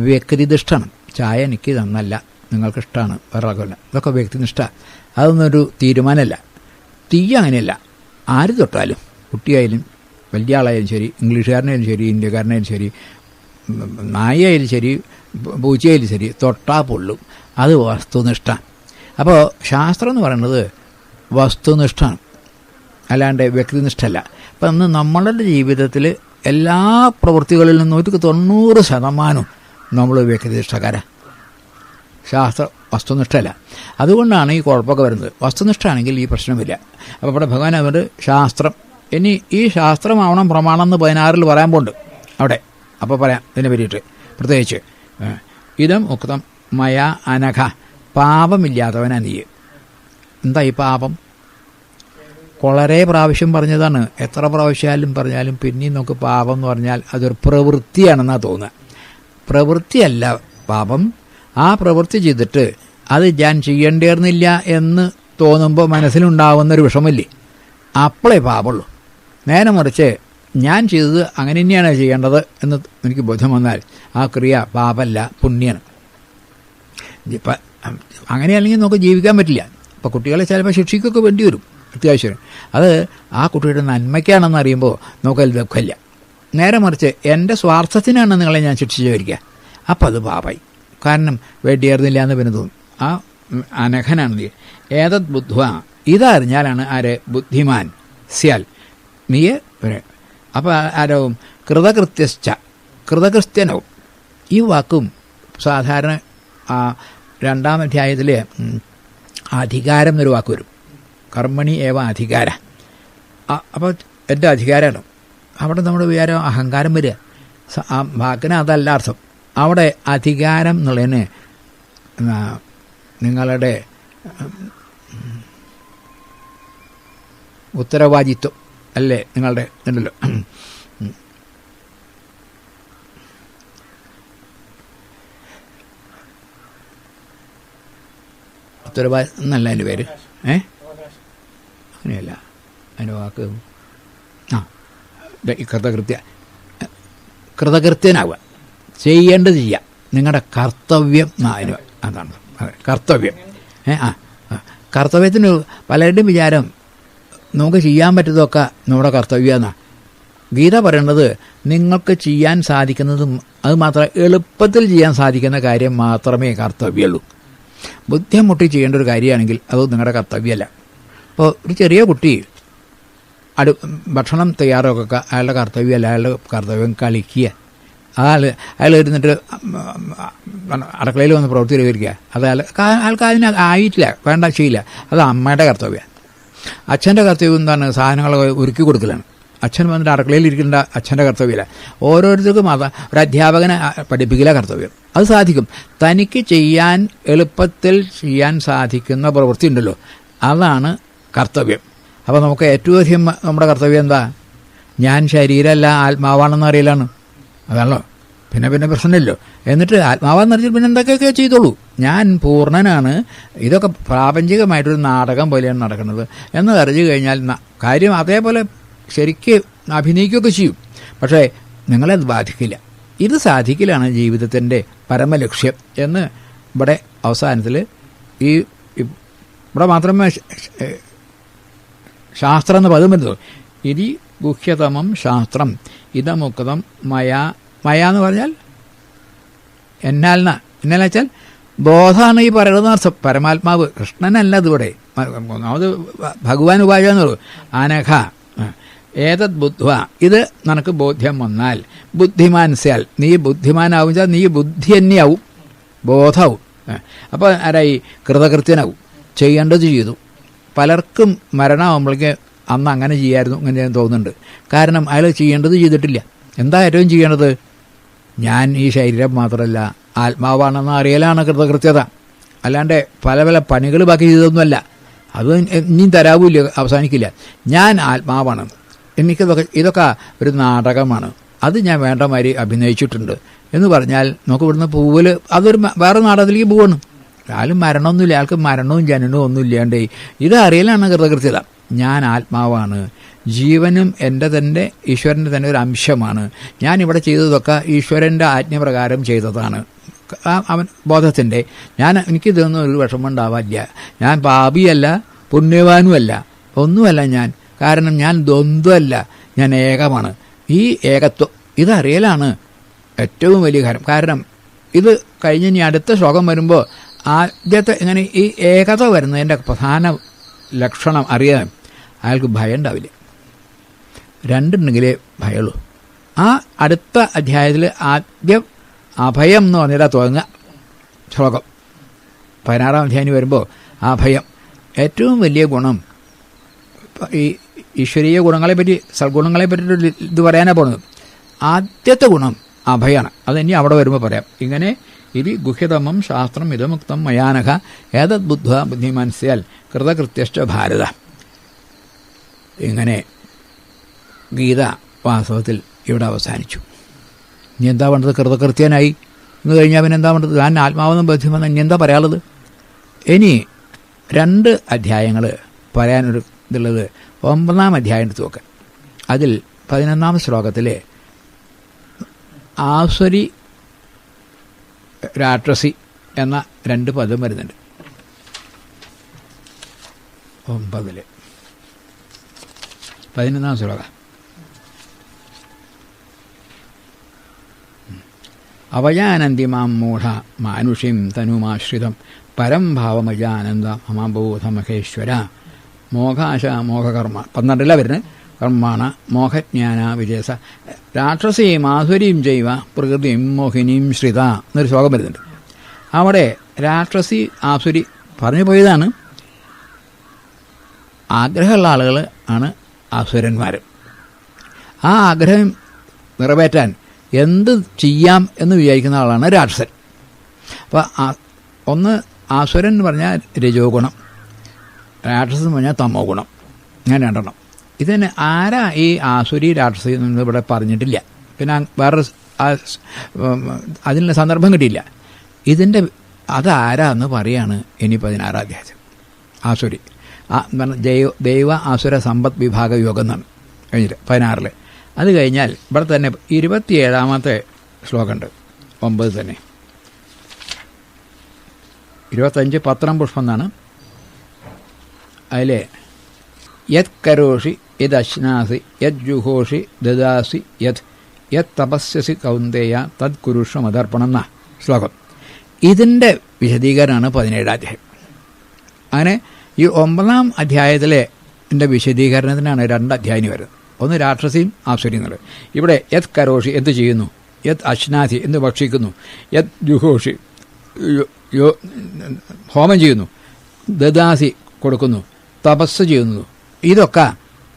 വ്യക്തിനിഷ്ഠമാണ്. ചായ എനിക്ക് നന്നല്ല, നിങ്ങൾക്കിഷ്ടമാണ്, വേറെ ആൾക്കല്ല, ഇതൊക്കെ വ്യക്തിനിഷ്ഠ. അതൊന്നും ഒരു തീരുമാനമല്ല. തീ അങ്ങനെയല്ല. ആര് തൊട്ടാലും, കുട്ടിയായാലും വലിയ ആളായാലും ശരി, ഇംഗ്ലീഷുകാരനായാലും ശരി, ഇന്ത്യക്കാരനായാലും ശരി, നായയായാലും ശരി, പൂച്ചയായാലും ശരി, തൊട്ടാ പൊള്ളും. അത് വസ്തുനിഷ്ഠ. അപ്പോൾ ശാസ്ത്രം എന്ന് പറയുന്നത് വസ്തുനിഷ്ഠമാണ്, അല്ലാണ്ട് വ്യക്തിനിഷ്ഠല്ല. അപ്പം അന്ന് നമ്മളുടെ ജീവിതത്തിൽ എല്ലാ പ്രവൃത്തികളിൽ നിന്നും 90% നമ്മൾ വ്യക്തിനിഷ്ഠക്കാരാണ്. ശാസ്ത്ര വസ്തുനിഷ്ഠയല്ല. അതുകൊണ്ടാണ് ഈ കുഴപ്പമൊക്കെ വരുന്നത്. വസ്തുനിഷ്ഠയാണെങ്കിൽ ഈ പ്രശ്നമില്ല. അപ്പോൾ ഇവിടെ ഭഗവാൻ അവർ ശാസ്ത്രം, ഇനി ഈ ശാസ്ത്രമാവണം പ്രമാണം എന്ന് 16 പറയാൻ പോകുന്നുണ്ട് അവിടെ. അപ്പോൾ പറയാം ഇതിനെ പറ്റിയിട്ട് പ്രത്യേകിച്ച്. ഇതം ഉക്തം മയാ അനഘ, പാപമില്ലാത്തവനാ നീ. എന്താ ഈ പാപം? വളരെ പ്രാവശ്യം പറഞ്ഞതാണ്. എത്ര പ്രാവശ്യമായാലും പറഞ്ഞാലും പിന്നെയും നമുക്ക് പാപം എന്ന് പറഞ്ഞാൽ അതൊരു പ്രവൃത്തിയാണെന്നാണ് തോന്നുക. പ്രവൃത്തിയല്ല പാപം. ആ പ്രവൃത്തി ചെയ്തിട്ട് അത് ഞാൻ ചെയ്യേണ്ടിയിരുന്നില്ല എന്ന് തോന്നുമ്പോൾ മനസ്സിലുണ്ടാവുന്നൊരു വിഷമമില്ലേ, അപ്പോഴേ പാപമുള്ളൂ. നേരെ മറിച്ച് ഞാൻ ചെയ്തത് അങ്ങനെ തന്നെയാണ് ചെയ്യേണ്ടത് എന്ന് എനിക്ക് ബോധ്യം വന്നാൽ ആ ക്രിയ പാപമല്ല, പുണ്യാണ്. ഇപ്പം അങ്ങനെയല്ലെങ്കിൽ നമുക്ക് ജീവിക്കാൻ പറ്റില്ല. ഇപ്പോൾ കുട്ടികളെ ചിലപ്പോൾ ശിക്ഷിക്കൊക്കെ വേണ്ടി വരും അത്യാവശ്യം. അത് ആ കുട്ടിയുടെ നന്മയ്ക്കാണെന്ന് അറിയുമ്പോൾ നമുക്കതിൽ ദുഃഖമില്ല. നേരെ മറിച്ച് എൻ്റെ സ്വാർത്ഥത്തിനാണ് നിങ്ങളെ ഞാൻ ശിക്ഷിച്ചു വരിക, അപ്പം അത് പാപായി. കാരണം വേണ്ടിയായിരുന്നില്ല എന്ന് പിന്നെ തോന്നും. ആ അനഘനാണ് നീ. ഏതത് ബുദ്ധ്വ, ഇതറിഞ്ഞാലാണ് ആര് ബുദ്ധിമാൻ സ്യാൽ നീ. അപ്പോൾ ആരവും കൃതകൃത്യശ്ച, കൃതകൃത്യനവും. ഈ വാക്കും സാധാരണ 2-ാം അധ്യായത്തിൽ അധികാരം എന്നൊരു വാക്ക് വരും. കർമ്മണി ഏവ അധികാര. അപ്പോൾ എൻ്റെ അധികാരമാണ്. അവിടെ നമ്മുടെ വിചാരം അഹങ്കാരം വരിക. ആ വാക്കിന് അതല്ല അർത്ഥം. അവിടെ അധികാരം എന്നുള്ളതിന് നിങ്ങളുടെ ഉത്തരവാദിത്വം അല്ലേ, നിങ്ങളുടെ ഉണ്ടല്ലോ. ഉത്തരവാദിത്വം എന്നല്ല അതിൻ്റെ പേര്. അങ്ങനെയല്ല അതിൻ്റെ വാക്ക്. കൃതകൃത്യനാവുക, ചെയ്യേണ്ടത് ചെയ്യുക, നിങ്ങളുടെ കർത്തവ്യം. അതാണ് കർത്തവ്യം. കർത്തവ്യത്തിന് പലരുടെയും വിചാരം നമുക്ക് ചെയ്യാൻ പറ്റുന്നതൊക്കെ നമ്മുടെ കർത്തവ്യമെന്നാണ്. ഗീത പറയേണ്ടത് നിങ്ങൾക്ക് ചെയ്യാൻ സാധിക്കുന്നതും അത് മാത്രം എളുപ്പത്തിൽ ചെയ്യാൻ സാധിക്കുന്ന കാര്യം മാത്രമേ കർത്തവ്യമുള്ളൂ. ബുദ്ധിം മുട്ടി ചെയ്യേണ്ട ഒരു കാര്യമാണെങ്കിൽ അത് നിങ്ങളുടെ കർത്തവ്യമല്ല. ഇപ്പോൾ ഒരു ചെറിയ കുട്ടി ഭക്ഷണം തയ്യാറാക്കുക അയാളുടെ കർത്തവ്യമല്ല. അയാളുടെ കർത്തവ്യം കളിക്കുക. അയാൾ ഇരുന്നിട്ട് അടുക്കളയിൽ വന്ന് പ്രവൃത്തി നിർവഹിക്കുക. അത് അയാൾക്ക് അതിന് ആയിട്ടില്ല, വേണ്ട, ചെയ്യില്ല. അത് അമ്മയുടെ കർത്തവ്യമാണ്. അച്ഛൻ്റെ കർത്തവ്യം എന്താണ്? സാധനങ്ങളൊക്കെ ഒരുക്കി കൊടുക്കലാണ്. അച്ഛൻ വന്നിട്ട് അടുക്കളയിൽ ഇരിക്കേണ്ട അച്ഛൻ്റെ കർത്തവ്യമില്ല. ഓരോരുത്തർക്കും ഒരു അധ്യാപകനെ പഠിപ്പിക്കില്ല കർത്തവ്യം. അത് സാധിക്കും. തനിക്ക് ചെയ്യാൻ എളുപ്പത്തിൽ ചെയ്യാൻ സാധിക്കുന്ന പ്രവൃത്തി ഉണ്ടല്ലോ, അതാണ് കർത്തവ്യം. അപ്പോൾ നമുക്ക് ഏറ്റവും അധികം നമ്മുടെ കർത്തവ്യം എന്താ? ഞാൻ ശരീരമല്ല ആത്മാവാണെന്ന് അറിയലാണ്. അതാണല്ലോ. പിന്നെ പ്രശ്നമില്ലല്ലോ. എന്നിട്ട് ആത്മാവാന്ന് അറിഞ്ഞാൽ പിന്നെ എന്തൊക്കെയൊക്കെ ചെയ്തോളൂ. ഞാൻ പൂർണ്ണനാണ്. ഇതൊക്കെ പ്രാപഞ്ചികമായിട്ടൊരു നാടകം പോലെയാണ് നടക്കുന്നത് എന്ന് അറിഞ്ഞു കഴിഞ്ഞാൽ കാര്യം അതേപോലെ ശരിക്ക് അഭിനയിക്കുകയൊക്കെ ചെയ്യും. പക്ഷേ നിങ്ങളത് ബാധിക്കില്ല. ഇത് സാധിക്കലാണ് ജീവിതത്തിൻ്റെ പരമലക്ഷ്യം എന്ന് ഇവിടെ അവസാനത്തിൽ ഇവിടെ മാത്രമേ ശാസ്ത്രം എന്ന് പദം വരുന്നത്. ഇതി ഗുഹ്യതമം ശാസ്ത്രം ഇതമുക്തം മയാ എന്ന് പറഞ്ഞാൽ എന്നാലെന്നാ വെച്ചാൽ ബോധമാണ് ഈ പറയുന്നത് അർത്ഥം. പരമാത്മാവ് കൃഷ്ണനല്ല ഇതിവിടെ. ഒന്നാമത് ഭഗവാൻ ഉപായ എന്നുള്ളൂ. അനഘ ഏതത് ബുദ്ധ്വ, ഇത് നിനക്ക് ബോധ്യം വന്നാൽ ബുദ്ധിമാൻസ്യാൽ, നീ ബുദ്ധിമാനാവും, നീ ബുദ്ധി തന്നെയാവും, ബോധമാവും. അപ്പോൾ ആരായി? കൃതകൃത്യനാവും. ചെയ്യേണ്ടത് ചെയ്തു. പലർക്കും മരണമാകുമ്പോഴേക്ക് അന്ന് അങ്ങനെ ചെയ്യായിരുന്നു ഇങ്ങനെ തോന്നുന്നുണ്ട്. കാരണം അയാൾ ചെയ്യേണ്ടത് ചെയ്തിട്ടില്ല. എന്താ ഏറ്റവും ചെയ്യേണ്ടത്? ഞാൻ ഈ ശരീരം മാത്രമല്ല ആത്മാവാണെന്ന് അറിയലാണ് കൃതകൃത്യത. അല്ലാണ്ട് പല പല പണികൾ ബാക്കി ചെയ്തൊന്നുമല്ല. അത് ഇനിയും തരാവില്ല, അവസാനിക്കില്ല. ഞാൻ ആത്മാവാണ്, ഇതൊക്കെ ഒരു നാടകമാണ്, അത് ഞാൻ വേണ്ട മാതിരി അഭിനയിച്ചിട്ടുണ്ട് എന്ന് പറഞ്ഞാൽ നമുക്ക് ഇവിടുന്ന് പൂവിൽ അതൊരു വേറെ നാടകത്തിലേക്ക് പോവാണ്. ആരും മരണമൊന്നുമില്ല, ആൾക്ക് മരണവും ജനനവും ഒന്നും ഇല്ലാണ്ടേ. ഇത് അറിയലാണ് കൃതകൃത്യത. ഞാൻ ആത്മാവാണ്, ജീവനും എൻ്റെ തന്നെ ഈശ്വരൻ്റെ തന്നെ ഒരു അംശമാണ്. ഞാനിവിടെ ചെയ്തതൊക്കെ ഈശ്വരൻ്റെ ആജ്ഞപ്രകാരം ചെയ്തതാണ്. അവൻ ബോധത്തിൻ്റെ എനിക്കിതൊന്നും ഒരു വിഷമം ഉണ്ടാവില്ല. ഞാൻ പാപിയല്ല, പുണ്യവാനുമല്ല, ഒന്നുമല്ല ഞാൻ. കാരണം ഞാൻ ദ്വന്ദ്വല്ല, ഞാൻ ഏകമാണ്. ഈ ഏകത്വം ഇതറിയലാണ് ഏറ്റവും വലിയ കാര്യം. കാരണം ഇത് കഴിഞ്ഞ് ഇനി അടുത്ത ശ്ലോകം വരുമ്പോൾ ആദ്യത്തെ ഇങ്ങനെ ഈ ഏകത വരുന്നതിൻ്റെ പ്രധാന ലക്ഷണം അറിയാൻ അയാൾക്ക് ഭയം ഉണ്ടാവില്ല. രണ്ടുണ്ടെങ്കിലേ ഭയമുള്ളൂ. ആ അടുത്ത അധ്യായത്തിൽ ആദ്യം അഭയം എന്ന് പറഞ്ഞിട്ടാ തുടങ്ങുക ശ്ലോകം. 16-ാം അധ്യായം വരുമ്പോൾ ആ ഭയം ഏറ്റവും വലിയ ഗുണം. ഈ ഈശ്വരീയ ഗുണങ്ങളെപ്പറ്റി, സദ്ഗുണങ്ങളെ പറ്റിയിട്ട് ഇത് പറയാനാണ് പോകുന്നത്. ആദ്യത്തെ ഗുണം അഭയാണ്. അതിനി അവിടെ വരുമ്പോൾ പറയാം. ഇങ്ങനെ ഇതി ഗുഹ്യതമം ശാസ്ത്രം ഇതമുക്തം മയാനഘ ഏതത് ബുദ്ധ്വ ബുദ്ധിമാൻസ്യാൽ കൃതകൃത്യശ്ച ഭാരത. ഇങ്ങനെ ഗീത വാസ്തവത്തിൽ ഇവിടെ അവസാനിച്ചു. ഇനി എന്താ വേണ്ടത്? കൃതകൃത്യനായി എന്ന് കഴിഞ്ഞാൽ പിന്നെ എന്താ വേണ്ടത്? ഞാൻ ആത്മാവെന്ന് ബോധ്യം വന്നാൽ ഇനി എന്താ പറയാനുള്ളത്? ഇനി 2 അധ്യായങ്ങൾ പറയാനൊരു ഇതുള്ളത്. 9-ാം അധ്യായം എടുത്ത് നോക്കാം. അതിൽ 11-ാം ശ്ലോകത്തിൽ ആസുരി രാക്ഷസി എന്ന 2 പദം വരുന്നുണ്ട്. 9 11-ാം ശ്ലോകം. അവജാനന്തി മാം മൂഢ മാനുഷിം തനുമാശ്രിതം പരം ഭാവമജാനന്ദ മമബോധമഹേശ്വര മോഹാശ മോഹകർമ്മ. 12 വരുന്നത്. കർമ്മണ മോഹജ്ഞാന വിജയസ രാക്ഷസീം ആസുരീം ജൈവ പ്രകൃതിയും മോഹിനിയും ശ്രിത എന്നൊരു ശ്ലോകം വരുന്നുണ്ട്. അവിടെ രാക്ഷസി ആസുരി പറഞ്ഞു പോയതാണ്. ആഗ്രഹമുള്ള ആളുകൾ ആണ് ആസുരന്മാർ. ആ ആഗ്രഹം നിറവേറ്റാൻ എന്ത് ചെയ്യാം എന്ന് വിചാരിക്കുന്ന ആളാണ് രാക്ഷസൻ. അപ്പോൾ ഒന്ന് ആസുരൻ എന്ന് പറഞ്ഞാൽ രജോ ഗുണം, രാക്ഷസൻ എന്ന് പറഞ്ഞാൽ തമോ ഗുണം. ഞാൻ 2 ഇതിന് ആരാ ഈ ആസുരി രാക്ഷസി എന്ന് ഇവിടെ പറഞ്ഞിട്ടില്ല. പിന്നെ വേറെ അതിനുള്ള സന്ദർഭം കിട്ടിയില്ല. ഇതിൻ്റെ അതാരാന്ന് പറയാണ് ഇനി 16-ാം അധ്യായം. ആസുരി ദൈവ ആസുര സമ്പദ് വിഭാഗ യോഗം എന്നാണ് കഴിഞ്ഞിട്ട് 16-ൽ. അത് കഴിഞ്ഞാൽ ഇവിടെ തന്നെ 27-ാമത്തെ ശ്ലോകമുണ്ട്. 9 തന്നെ. 25 പത്രം പുഷ്പം എന്നാണ്. അതിൽ യത് കരോഷി യത് അശ്നാസി യത് ജുഹോഷി ദദാസി യത് തപസ്യസി കൗന്ദേയ തത് കുരുഷ മതർപ്പണം എന്ന ശ്ലോകം. ഇതിൻ്റെ വിശദീകരണമാണ് 17-ാം അധ്യായം. അങ്ങനെ ഈ 9-ാം അധ്യായത്തിലെ വിശദീകരണത്തിനാണ് 2 അധ്യായം വരുന്നത്. ഒന്ന് രാക്ഷസിയും ആസുരിയും എന്നുള്ളത്. ഇവിടെ യത് കരോഷി എന്ത് ചെയ്യുന്നു, യത് അശ്നാസി എന്ത് ഭക്ഷിക്കുന്നു, യത് ജുഹോഷി ഹോമം ചെയ്യുന്നു, ദദാസി കൊടുക്കുന്നു, തപസ് ചെയ്യുന്നു, ഇതൊക്കെ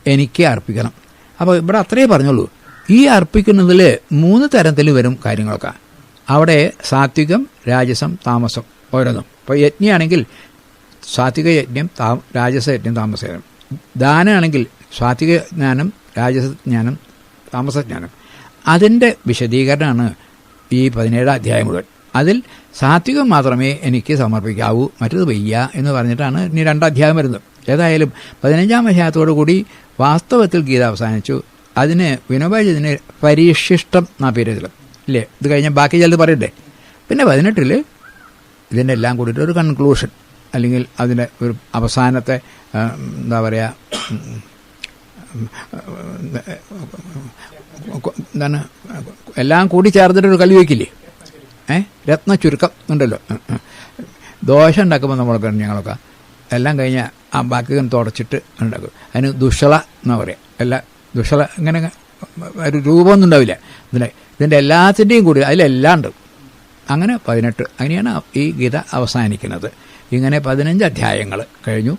എനിക്ക് അർപ്പിക്കണം. അപ്പോൾ ഇവിടെ അത്രയേ പറഞ്ഞുള്ളൂ. ഈ അർപ്പിക്കുന്നതിൽ 3 തരത്തിൽ വരും കാര്യങ്ങളൊക്കെ. അവിടെ സാത്വികം, രാജസം, താമസം ഓരോന്നും. ഇപ്പോൾ യജ്ഞയാണെങ്കിൽ സാത്വിക യജ്ഞം, രാജസയജ്ഞം, താമസയജ്ഞം. ദാനമാണെങ്കിൽ സാത്വിക ജ്ഞാനം, രാജസജ്ഞാനം, താമസജ്ഞാനം. അതിൻ്റെ വിശദീകരണമാണ് ഈ 17 അധ്യായം മുഴുവൻ. അതിൽ സാത്വികം മാത്രമേ എനിക്ക് സമർപ്പിക്കാവൂ, മറ്റത് വയ്യ എന്ന് പറഞ്ഞിട്ടാണ് ഇനി 2 അധ്യായം വരുന്നത്. ഏതായാലും 15-ാം അധ്യായത്തോടു കൂടി വാസ്തവത്തിൽ ഗീത അവസാനിച്ചു. അതിന് വിനോബാജി ഇതിന് പരിശിഷ്ടം എന്നാ പേര് ഇല്ലേ. ഇത് കഴിഞ്ഞാൽ ബാക്കി ചിലത് പറയണ്ടേ. പിന്നെ 18-ൽ ഇതിൻ്റെ എല്ലാം കൂടിയിട്ട് ഒരു കൺക്ലൂഷൻ, അല്ലെങ്കിൽ അതിൻ്റെ ഒരു അവസാനത്തെ എന്താ പറയുക, എന്താണ്, എല്ലാം കൂടി ചേർന്നിട്ടൊരു കല്ല് വയ്ക്കില്ലേ, രത്ന ചുരുക്കം ഉണ്ടല്ലോ. ദോശ ഉണ്ടാക്കുമ്പോൾ നമ്മളൊക്കെ ഞങ്ങളൊക്കെ എല്ലാം കഴിഞ്ഞാൽ ആ ബാക്കി തുടച്ചിട്ട് ഉണ്ടാക്കും. അതിന് ദുഷള എന്നാ പറയുക. ദുഷള ഇങ്ങനെ ഒരു രൂപമൊന്നും ഉണ്ടാവില്ല. ഇതിൻ്റെ എല്ലാത്തിൻ്റെയും കൂടി അതിലെല്ലാം ഉണ്ട്. അങ്ങനെ 18. അങ്ങനെയാണ് ഈ ഗീത അവസാനിക്കുന്നത്. ഇങ്ങനെ 15 അധ്യായങ്ങൾ കഴിഞ്ഞു.